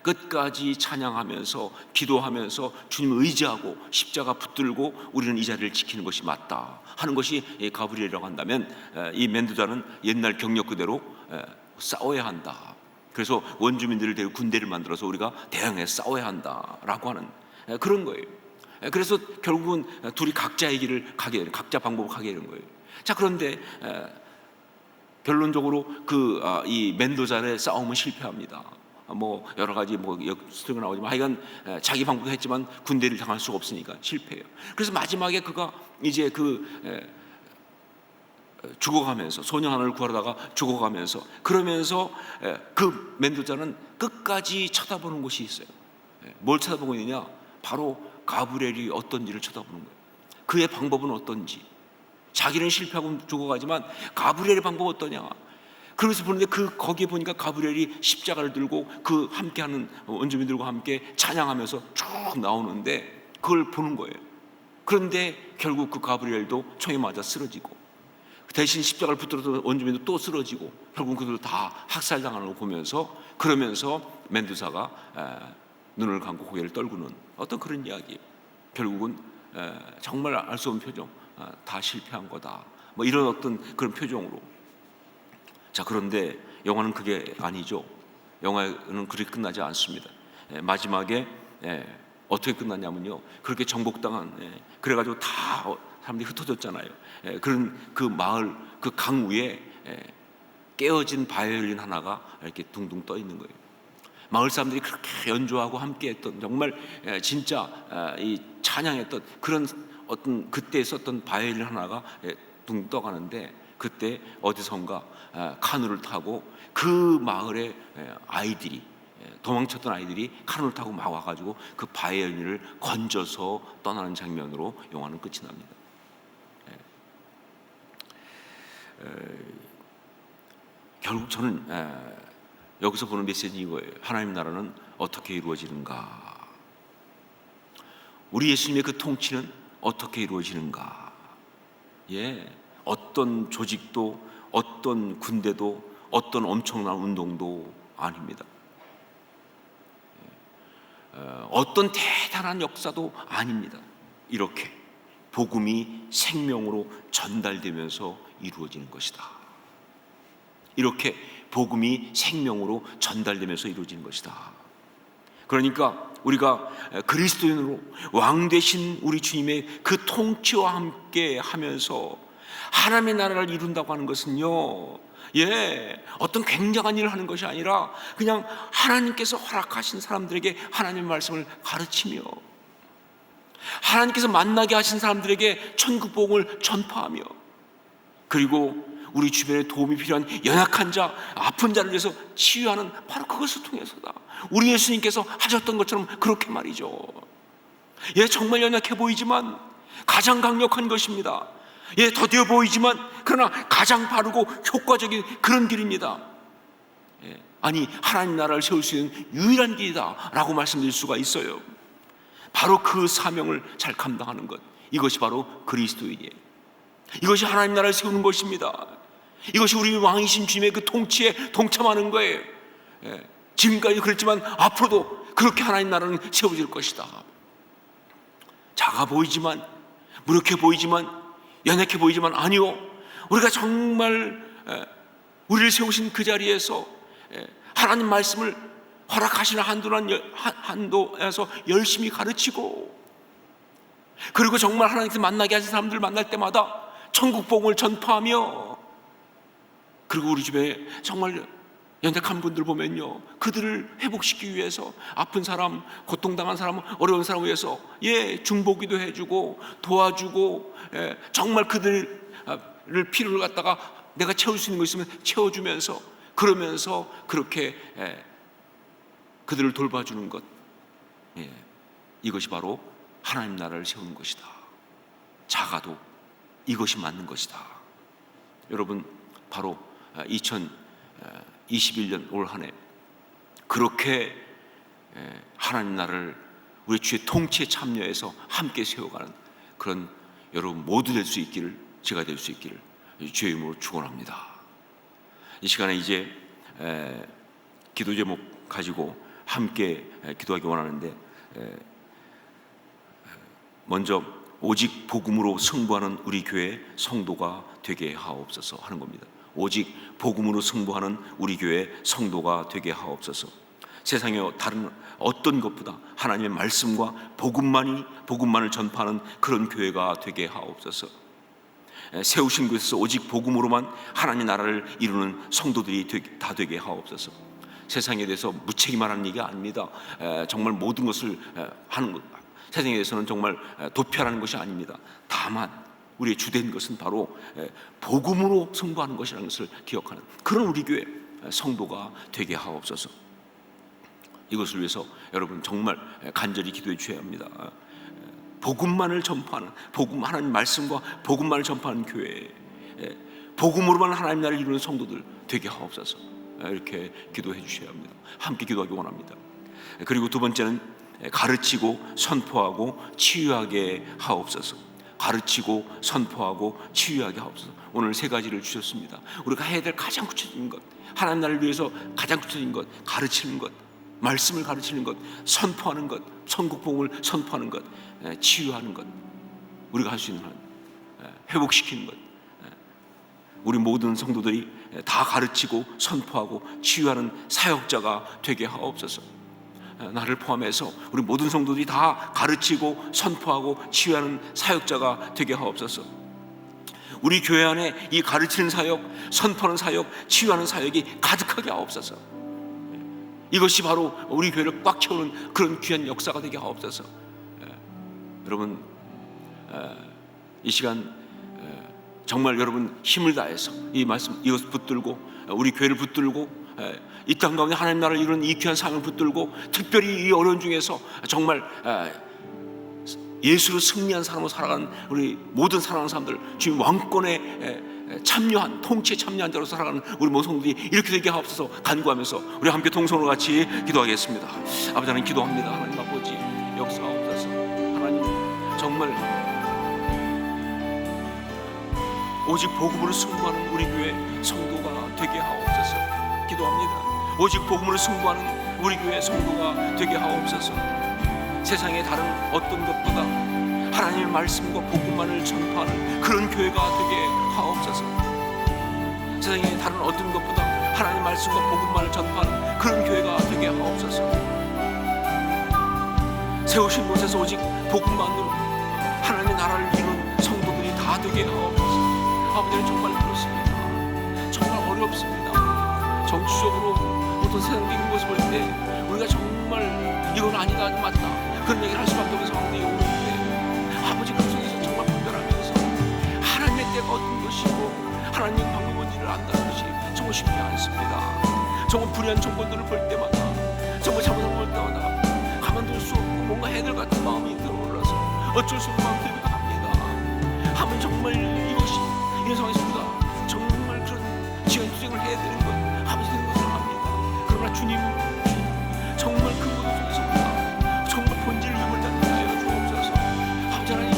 끝까지 찬양하면서 기도하면서 주님을 의지하고 십자가 붙들고 우리는 이 자리를 지키는 것이 맞다 하는 것이 가브리엘이라고 한다면, 이 멘도자는 옛날 경력 그대로 싸워야 한다. 그래서 원주민들을 데리고 군대를 만들어서 우리가 대항해 싸워야 한다라고 하는 그런 거예요. 그래서 결국은 둘이 각자의 길을 가게 되는, 각자 방법을 가게 되는 거예요. 자, 그런데 결론적으로 이 멘도자의 싸움은 실패합니다. 여러 가지 스토리가 나오지만 하여간 자기 방법도 했지만 군대를 당할 수가 없으니까 실패해요. 그래서 마지막에 그가 이제 죽어가면서, 소녀 하나를 구하다가 죽어가면서, 그러면서 그 멘도자는 끝까지 쳐다보는 곳이 있어요. 뭘 쳐다보고 있느냐? 바로 가브리엘이 어떤지를 쳐다보는 거예요. 그의 방법은 어떤지. 자기는 실패하고 죽어가지만 가브리엘의 방법은 어떠냐? 그러면서 보는데 거기에 보니까 가브리엘이 십자가를 들고 그 함께하는 원주민들과 함께 찬양하면서 쭉 나오는데 그걸 보는 거예요. 그런데 결국 그 가브리엘도 총에 맞아 쓰러지고, 대신 십자가를 붙들어서 원주민도 또 쓰러지고, 결국 그들도 다 학살당하는 걸 보면서, 그러면서 멘도사가 눈을 감고 고개를 떨구는 어떤 그런 이야기. 결국은 정말 알 수 없는 표정, 다 실패한 거다, 이런 어떤 그런 표정으로. 자, 그런데 영화는 그게 아니죠. 영화는 그렇게 끝나지 않습니다. 마지막에 어떻게 끝났냐면요, 그렇게 정복당한, 그래가지고 다 사람들이 흩어졌잖아요. 그런 그 마을 그 강 위에 깨어진 바이올린 하나가 이렇게 둥둥 떠 있는 거예요. 마을 사람들이 그렇게 연주하고 함께했던, 정말 진짜 이 찬양했던 그런 어떤 그때 썼던 바이올린 하나가 둥 떠가는데, 그때 어디선가 카누를 타고 그 마을의 아이들이, 도망쳤던 아이들이 카누를 타고 막 와가지고 그 바이올린을 건져서 떠나는 장면으로 영화는 끝이 납니다. 결국 저는 여기서 보는 메시지 이거예요. 하나님 나라는 어떻게 이루어지는가? 우리 예수님의 그 통치는 어떻게 이루어지는가? 어떤 조직도, 어떤 군대도, 어떤 엄청난 운동도 아닙니다. 어떤 대단한 역사도 아닙니다. 이렇게 복음이 생명으로 전달되면서 이루어지는 것이다. 이렇게 복음이 생명으로 전달되면서 이루어지는 것이다. 그러니까 우리가 그리스도인으로 왕 되신 우리 주님의 그 통치와 함께 하면서 하나님의 나라를 이룬다고 하는 것은요, 어떤 굉장한 일을 하는 것이 아니라 그냥 하나님께서 허락하신 사람들에게 하나님의 말씀을 가르치며, 하나님께서 만나게 하신 사람들에게 천국 복음을 전파하며, 그리고 우리 주변에 도움이 필요한 연약한 자, 아픈 자를 위해서 치유하는, 바로 그것을 통해서다. 우리 예수님께서 하셨던 것처럼 그렇게 말이죠. 정말 연약해 보이지만 가장 강력한 것입니다. 더디어 보이지만 그러나 가장 바르고 효과적인 그런 길입니다. 아니, 하나님 나라를 세울 수 있는 유일한 길이다 라고 말씀드릴 수가 있어요. 바로 그 사명을 잘 감당하는 것, 이것이 바로 그리스도인이에요. 이것이 하나님 나라를 세우는 것입니다. 이것이 우리 왕이신 주님의 그 통치에 동참하는 거예요. 지금까지 그랬지만 앞으로도 그렇게 하나님 나라는 세워질 것이다. 작아 보이지만, 무력해 보이지만, 연약해 보이지만 아니요, 우리가 정말 우리를 세우신 그 자리에서 하나님 말씀을 허락하시는 한도에서 열심히 가르치고, 그리고 정말 하나님께서 만나게 하신 사람들을 만날 때마다 천국 복음을 전파하며, 그리고 우리 집에 정말 연약한 분들 보면요, 그들을 회복시키기 위해서 아픈 사람, 고통당한 사람, 어려운 사람을 위해서 중보기도 해주고 도와주고, 정말 그들을 필요를 갖다가 내가 채울 수 있는 거 있으면 채워주면서, 그러면서 그렇게 그들을 돌봐주는 것, 이것이 바로 하나님 나라를 세우는 것이다. 작아도 이것이 맞는 것이다. 여러분, 바로 2021년 올 한 해 그렇게 하나님 나라를 우리 주의 통치에 참여해서 함께 세워가는 그런 여러분 모두 될 수 있기를, 제가 될 수 있기를 주의 이름으로 축원합니다. 이 시간에 이제 기도 제목 가지고 함께 기도하기 원하는데, 먼저 오직 복음으로 승부하는 우리 교회 성도가 되게 하옵소서 하는 겁니다. 오직 복음으로 승부하는 우리 교회 성도가 되게 하옵소서. 세상에 다른 어떤 것보다 하나님의 말씀과 복음만을 전파하는 그런 교회가 되게 하옵소서. 세우신 곳에서 오직 복음으로만 하나님 나라를 이루는 성도들이 다 되게 하옵소서. 세상에 대해서 무책임하는 얘기가 아닙니다. 정말 모든 것을 하는 것, 세상에 대해서는 정말 도피하라는 것이 아닙니다. 다만 우리의 주된 것은 바로 복음으로 승부하는 것이라는 것을 기억하는 그런 우리 교회 성도가 되게 하옵소서. 이것을 위해서 여러분 정말 간절히 기도해 주셔야 합니다. 복음만을 전파하는, 하나님 말씀과 복음만을 전파하는 교회, 복음으로만 하나님 나라를 이루는 성도들 되게 하옵소서. 이렇게 기도해 주셔야 합니다. 함께 기도하기 원합니다. 그리고 두 번째는 가르치고 선포하고 치유하게 하옵소서. 가르치고 선포하고 치유하게 하옵소서. 오늘 세 가지를 주셨습니다. 우리가 해야 될 가장 구체적인 것, 하나님 나라를 위해서 가장 구체적인 것, 가르치는 것, 말씀을 가르치는 것, 선포하는 것, 천국복음을 선포하는 것, 치유하는 것, 우리가 할 수 있는 한 회복시키는 것, 우리 모든 성도들이 다 가르치고 선포하고 치유하는 사역자가 되게 하옵소서. 나를 포함해서 우리 모든 성도들이 다 가르치고 선포하고 치유하는 사역자가 되게 하옵소서. 우리 교회 안에 이 가르치는 사역, 선포하는 사역, 치유하는 사역이 가득하게 하옵소서. 이것이 바로 우리 교회를 꽉 채우는 그런 귀한 역사가 되게 하옵소서. 여러분, 이 시간 정말 여러분 힘을 다해서 이 말씀, 이것을 붙들고 우리 교회를 붙들고 이 땅 가운데 하나님 나라를 이루는 이 귀한 상을 붙들고, 특별히 이 어려운 중에서 정말 예수를 승리한 사람으로 살아가는 우리 모든 사랑하는 사람들, 주님 왕권에 참여한, 통치에 참여한 자로 살아가는 우리 모든 성도들이 이렇게 되게 하옵소서 간구하면서 우리 함께 동성으로 같이 기도하겠습니다. 아버지 하나님 기도합니다. 하나님 아버지 역사하옵소서. 하나님 정말 오직 복음으로 승부하는 우리 교회 성도가 되게 하옵소서. 기도합니다. 오직 복음으로 승부하는 우리 교회 성도가 되게 하옵소서. 세상의 다른 어떤 것보다 하나님의 말씀과 복음만을 전파하는 그런 교회가 되게 하옵소서. 세상의 다른 어떤 것보다 하나님의 말씀과 복음만을 전파하는 그런 교회가 되게 하옵소서. 세우신 곳에서 오직 복음만으로 하나님의 나라를 이루는 성도들이 다 되게 하옵소서. 아버지는 정말 그렇습니다. 정말 어렵습니다. 정치적으로 어떤 세상적인 것을 볼 때 우리가 정말 이건 아니다, 맞다 그런 얘기를 할 수밖에 없는 상황이 오는데, 아버지 그 속에서 정말 분별하면서 하나님의 때가 어떤 것이고 하나님 방법이 뭔지를 안다는 것이 정말 쉽지 않습니다. 정말 불의한 정권들을 볼 때마다, 정말 잘못을 볼 때마다 가만둘 수 없고 뭔가 해야 될 같은 마음이 들어올라서 어쩔 수 없는 마음 들기도 합니다. 하면 정말 이것이 이런 상황에서 우리가 정말 그런 지연투쟁을 해야 되는 것, 아버지 되는 것을 압니다. 그러나 주님 정말 그 모든 속에서 우리가 정말 본질을 잃지 않게 하여 주옵소서. 아버지 하나님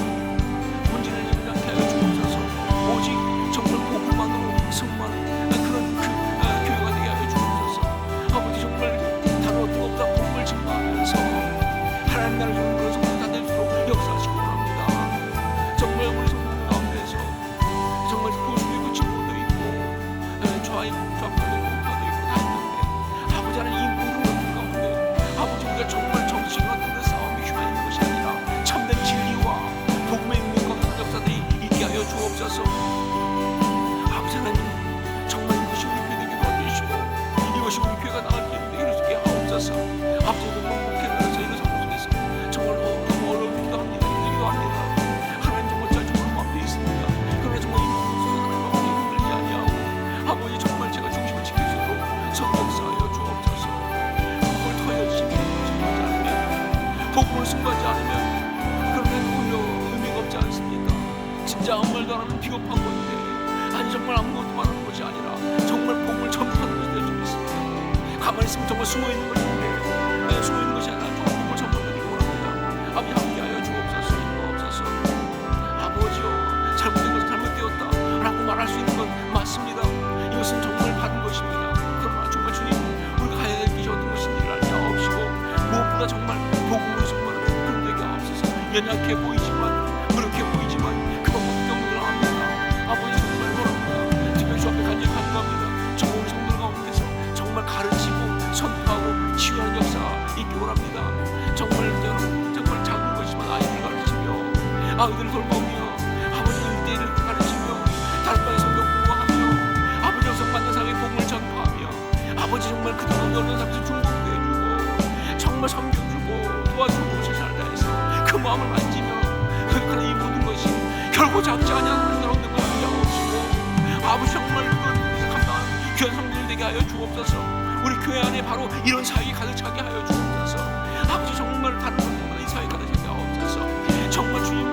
본질을 잃지 않게 하여 주옵소서. 오직 정말 복음만으로 승부하는 그런 교회가 되게 하여 주옵소서. 아버지 정말 다른 어떤 것보다 복음을 증거하면서 하나님 나라를 이루는 그런 성도가 다 될수록 역사하시기 원합니다. 정말 우리 성도들 가운데서 정말 보수도 있고 진보도 있고 좌파도 있고 우파도 있고 다 있는데, 아버지 하나님 이 모든 것들 가운데 아버지 우리가 정말 정치적인 어떤 싸움이 휘말리는 것이 아니라 참된 진리와 복음의 능력과 역사들이 있게 하여 주옵소서. 아버지 하나님 정말 이것이 있으면 정말 숨어 있는 것인데 숨어 있는 것이 아니라 정말 전부드리기 원합니다. 아버지 함께하여 주옵소서. 주옵소서. 아버지요, 잘못된 것은 잘못되었다라고 말할 수 있는 건 맞습니다. 이것은 정말 받은 것입니다. 그러나 정말 주님, 우리가 가야 될 길이 어떤 것인지를 알게 하옵시고 무엇보다 정말 복음으로 정말 그런 되게 하옵소서. 연약해 보이지만 무력해 보이지만 그것밖에 없는 걸 압니다. 아버지 정말 원합니다. 특별히 주 앞에 간절히 간구합니다. 정말 우리 성도들 가운데서 정말 가르치고 선포하고 치유하는 역사가 있기 원합니다. 정말 여러분, 정말 작은 것이지만 아이들 가르치며 아이들 돌보며 아버지 일대일을 가르치며 다락방에 성경 공부하며 아버지 영성받는 사람의 복음을 전파하며 아버지 정말 그동안 어려운 삶에서 중보도 해주고 정말 섬겨주고 도와주고 최선을 다해서 그 마음을 만지며 그러니까 이 모든 것이 결코 작지 않은 우리가 얻는 것을 하옵시고 아버지 정말 그걸 감당하는 귀한 성도들 되게 하여 주옵소서. 우리 교회 안에 바로 이런 사역이 가득 차게 하여 주옵소서. 아버지 정말 다른 것보다 이 사역이 가득 차게 하옵소서. 정말 주님,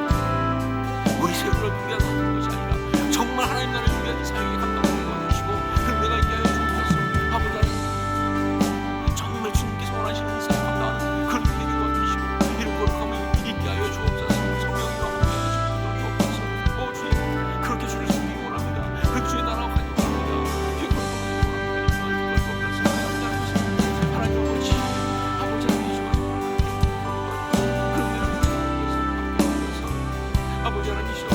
우리 세월을 위한 것이 아니라 정말 하나님 나라를 위한 이 사역이 감당하는 것 주시고 그럼 내가 있게 하여 주옵소서. 아버지 정말 주님께서 원하시는 이 사역 감당하는 그런 되게 도와주시고 이런 거룩함을 있게 하여 주옵소서. 성령님과 함께 하여 주옵소서. 주님, 그렇게 주를 섬기기 원합니다. 그 주의 나라와 가기 원합니다. 주의 거룩함을 주옵소서. 하나님 아버지, 아버지 하나님 아버지 하나님이시여,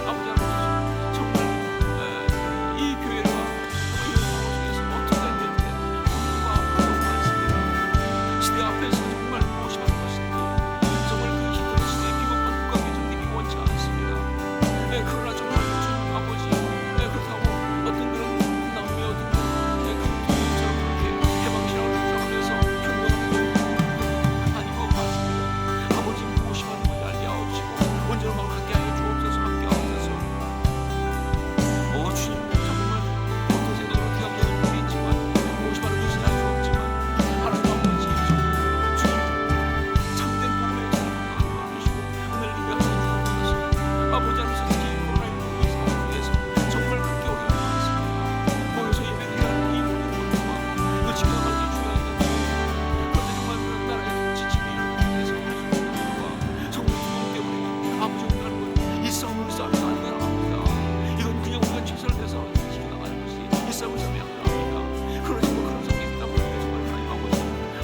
아버지 하나님이시여, 정말 이 교회와 이 방송에서 어떻게 해야 되는데 너무 많습니다. 시대 앞에서 정말 무엇이 하는 것인지 정말 그 힘든 시대에 비겁한 국가 개정되기 원치 않습니다. 그러나 정말 주님 아버지, 그렇다고 어떤 그런 나무에 어떤 그런 도인처럼 그렇게 해방신앙을 주장하면서 경건하는 건 아닌 것 같습니다. 아버지 무엇이 하는 건지 알게 하옵시고 온전한 마음을 갖게 하여 주옵소서. 함께 하옵소서. 주님, 정말 어떤 생각으로 어떻게 하면 모르겠지만 무엇이 바른 것인지 알 수 없지만 하나님 아버지, 주님 참된 복음의 역사를 감당하는 것이고 은혜를 입에 하여 주옵소서. 아버지 하나님 이 코로나19 이 상황에서 정말 그렇게 어려움이 많습니다. 모여서 예배드리는 이 모든 것과 이거 지켜나가는 게 중요하다. 그런데 정말 그런 나라의 지침이 이렇게 해서 성령 때문에 아버지 하는 건 이 싸움을 싸우는 게 아니라 합니다. 이건 그냥 우리가 최선을 다해서 지켜나가는 것이 이 싸움을 싸움이 아니라 합니다. 그러나 정말 그런 상황이 있다 보니까 정말 하나님 아버지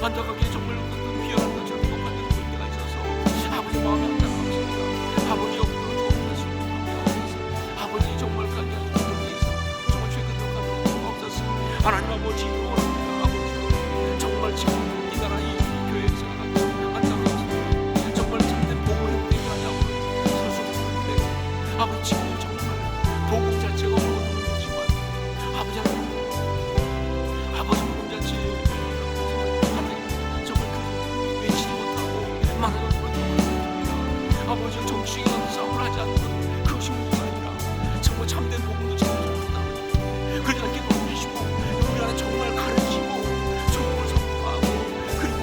안타깝게 정말 어떤 비열한 것처럼 비겁한 볼 때가 있어서 아버지 마음이 안타깝습니다. 아버지 옆으로 주옵소서. 아버지 정말 간절히 그런 데 있어 정말 최근 노력하도록 없어서 하나님 아버지 원합니다. 아버지 정말 지금 이 나라 이 교회에서 안타깝습니다. 정말 참된 복음을 행되게 하냐고 선수들인데 아버지 지금 정말 복음 자체가 어려운 거지만 아버지 하나님 아버지 복음 자체 하나님 정말 그 외치지 못하고 말하지 못합니다. 아버지 정치적인 싸움을 하지 않는 것 그것이 문제가 아니라 정말 참된 복음도 전하지 못하는 그러지 않게 도와주시고 우리 안에 정말 가르치고 정말 선포하고 그리고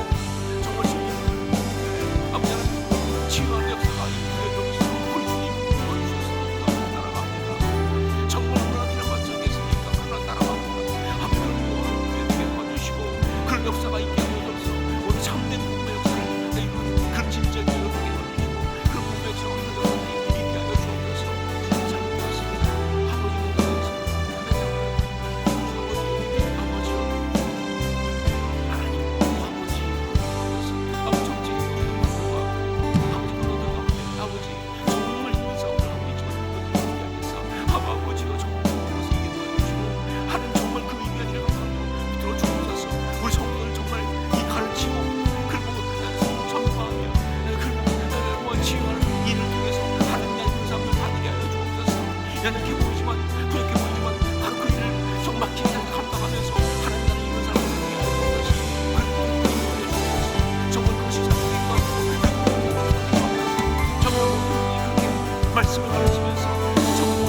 정말 주님 아버지 하나님 치유하는 역사가 이 교회에 여기서 우리 주님 보여주셨으니까 따라갑니다. 정말 얼마나 필요한 마찬가지입니까? 그러나 따라갑니다. 앞으로 되게 도와주시고 그런 역사가 있게 하여 주옵소서. 오늘 참된 복음의 역사를 그런 진짜 교회를 되게 해주시고 그런 복음의 역사를 우리 여러분들이 있게 하여 주옵소서. 잘 부탁드립니다. 아버지 연약해 보이지만 부족해 보이지만 바로 그 일을 정말 기대하게 감당하면서 하나님 나라를 이루는 사람을 되게 하여 주옵소서. 정말 그것이 사실인 것 같고 정말 그렇게 말씀을 가르치면서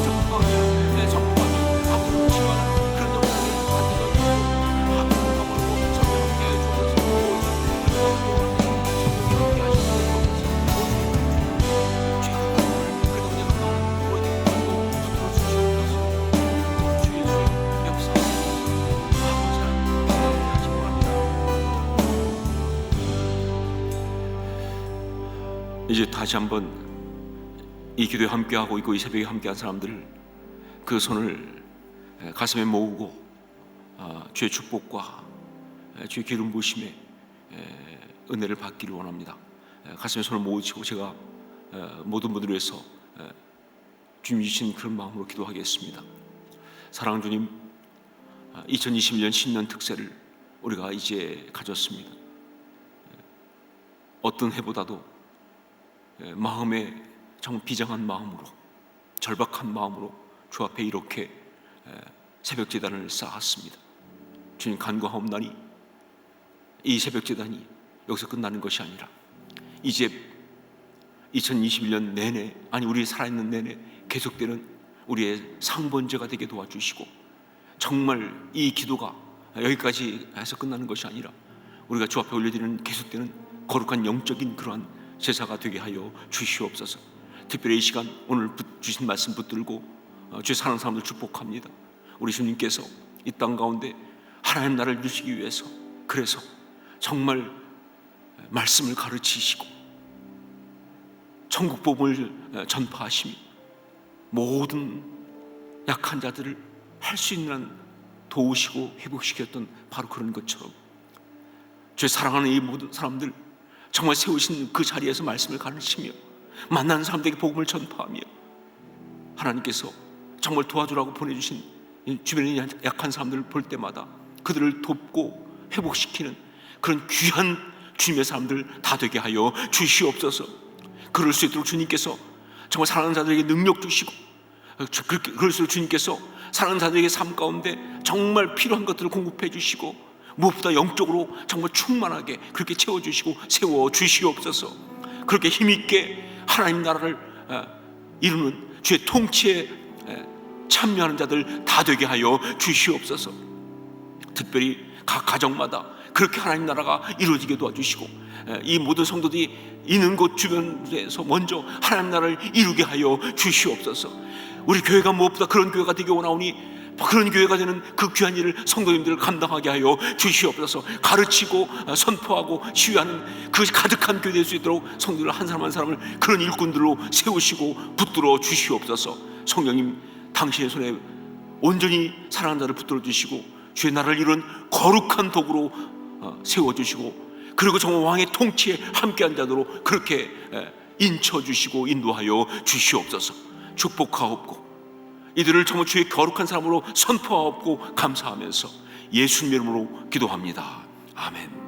정복하며 앞으로 치유하는 그런 역사를 만들어주고 앞으로 가물고 성령하게 하여 주옵소서. 성령하게 하시옵소서. 죄가 그 동네가 너무 오래된 주의 역사 이제 다시 한번 이 기도에 함께하고 있고 이 새벽에 함께한 사람들을 그 손을 가슴에 모으고 주의 축복과 주의 기름 부으심에 은혜를 받기를 원합니다. 가슴에 손을 모으시고 제가 모든 분들을 위해서 주님 주신 그런 마음으로 기도하겠습니다. 사랑하는 주님, 2021년 신년 특세를 우리가 이제 가졌습니다. 어떤 해보다도 마음에 정말 비장한 마음으로, 절박한 마음으로 주 앞에 이렇게 새벽 제단을 쌓았습니다. 주님, 간구하옵나니 이 새벽 제단이 여기서 끝나는 것이 아니라 이제 2021년 내내, 아니 우리 살아있는 내내 계속되는 우리의 상번제가 되게 도와주시고, 정말 이 기도가 여기까지 해서 끝나는 것이 아니라 우리가 주 앞에 올려드리는 계속되는 거룩한 영적인 그러한 제사가 되게 하여 주시옵소서. 특별히 이 시간 오늘 주신 말씀 붙들고 주의 사랑하는 사람들 축복합니다. 우리 주님께서 이 땅 가운데 하나님 나라를 이루시기 위해서, 그래서 정말 말씀을 가르치시고 천국 복음을 전파하시며 모든 약한 자들을 할 수 있는 한 도우시고 회복시켰던 바로 그런 것처럼 주의 사랑하는 이 모든 사람들 정말 세우신 그 자리에서 말씀을 가르치며 만나는 사람들에게 복음을 전파하며 하나님께서 정말 도와주라고 보내주신 주변에 약한 사람들을 볼 때마다 그들을 돕고 회복시키는 그런 귀한 주님의 사람들 다 되게 하여 주시옵소서. 그럴 수 있도록 주님께서 정말 사랑하는 자들에게 능력 주시고, 그럴 수 있도록 주님께서 사랑하는 자들에게 삶 가운데 정말 필요한 것들을 공급해 주시고, 무엇보다 영적으로 정말 충만하게 그렇게 채워주시고 세워 주시옵소서. 그렇게 힘있게 하나님 나라를 이루는 주의 통치에 참여하는 자들 다 되게 하여 주시옵소서. 특별히 각 가정마다 그렇게 하나님 나라가 이루어지게 도와주시고, 이 모든 성도들이 있는 곳 주변에서 먼저 하나님 나라를 이루게 하여 주시옵소서. 우리 교회가 무엇보다 그런 교회가 되기 원하오니 그런 교회가 되는 그 귀한 일을 성도님들을 감당하게 하여 주시옵소서. 가르치고 선포하고 시위하는 그 가득한 교회 될 수 있도록 성도들 한 사람 한 사람을 그런 일꾼들로 세우시고 붙들어 주시옵소서. 성령님, 당신의 손에 온전히 사랑하는 자를 붙들어 주시고 주의 나라를 이룬 거룩한 도구로 세워주시고, 그리고 정말 왕의 통치에 함께한 자들로 그렇게 인쳐주시고 인도하여 주시옵소서. 축복하옵고 이들을 정말 주의 거룩한 사람으로 선포하옵고 감사하면서 예수님 이름으로 기도합니다. 아멘.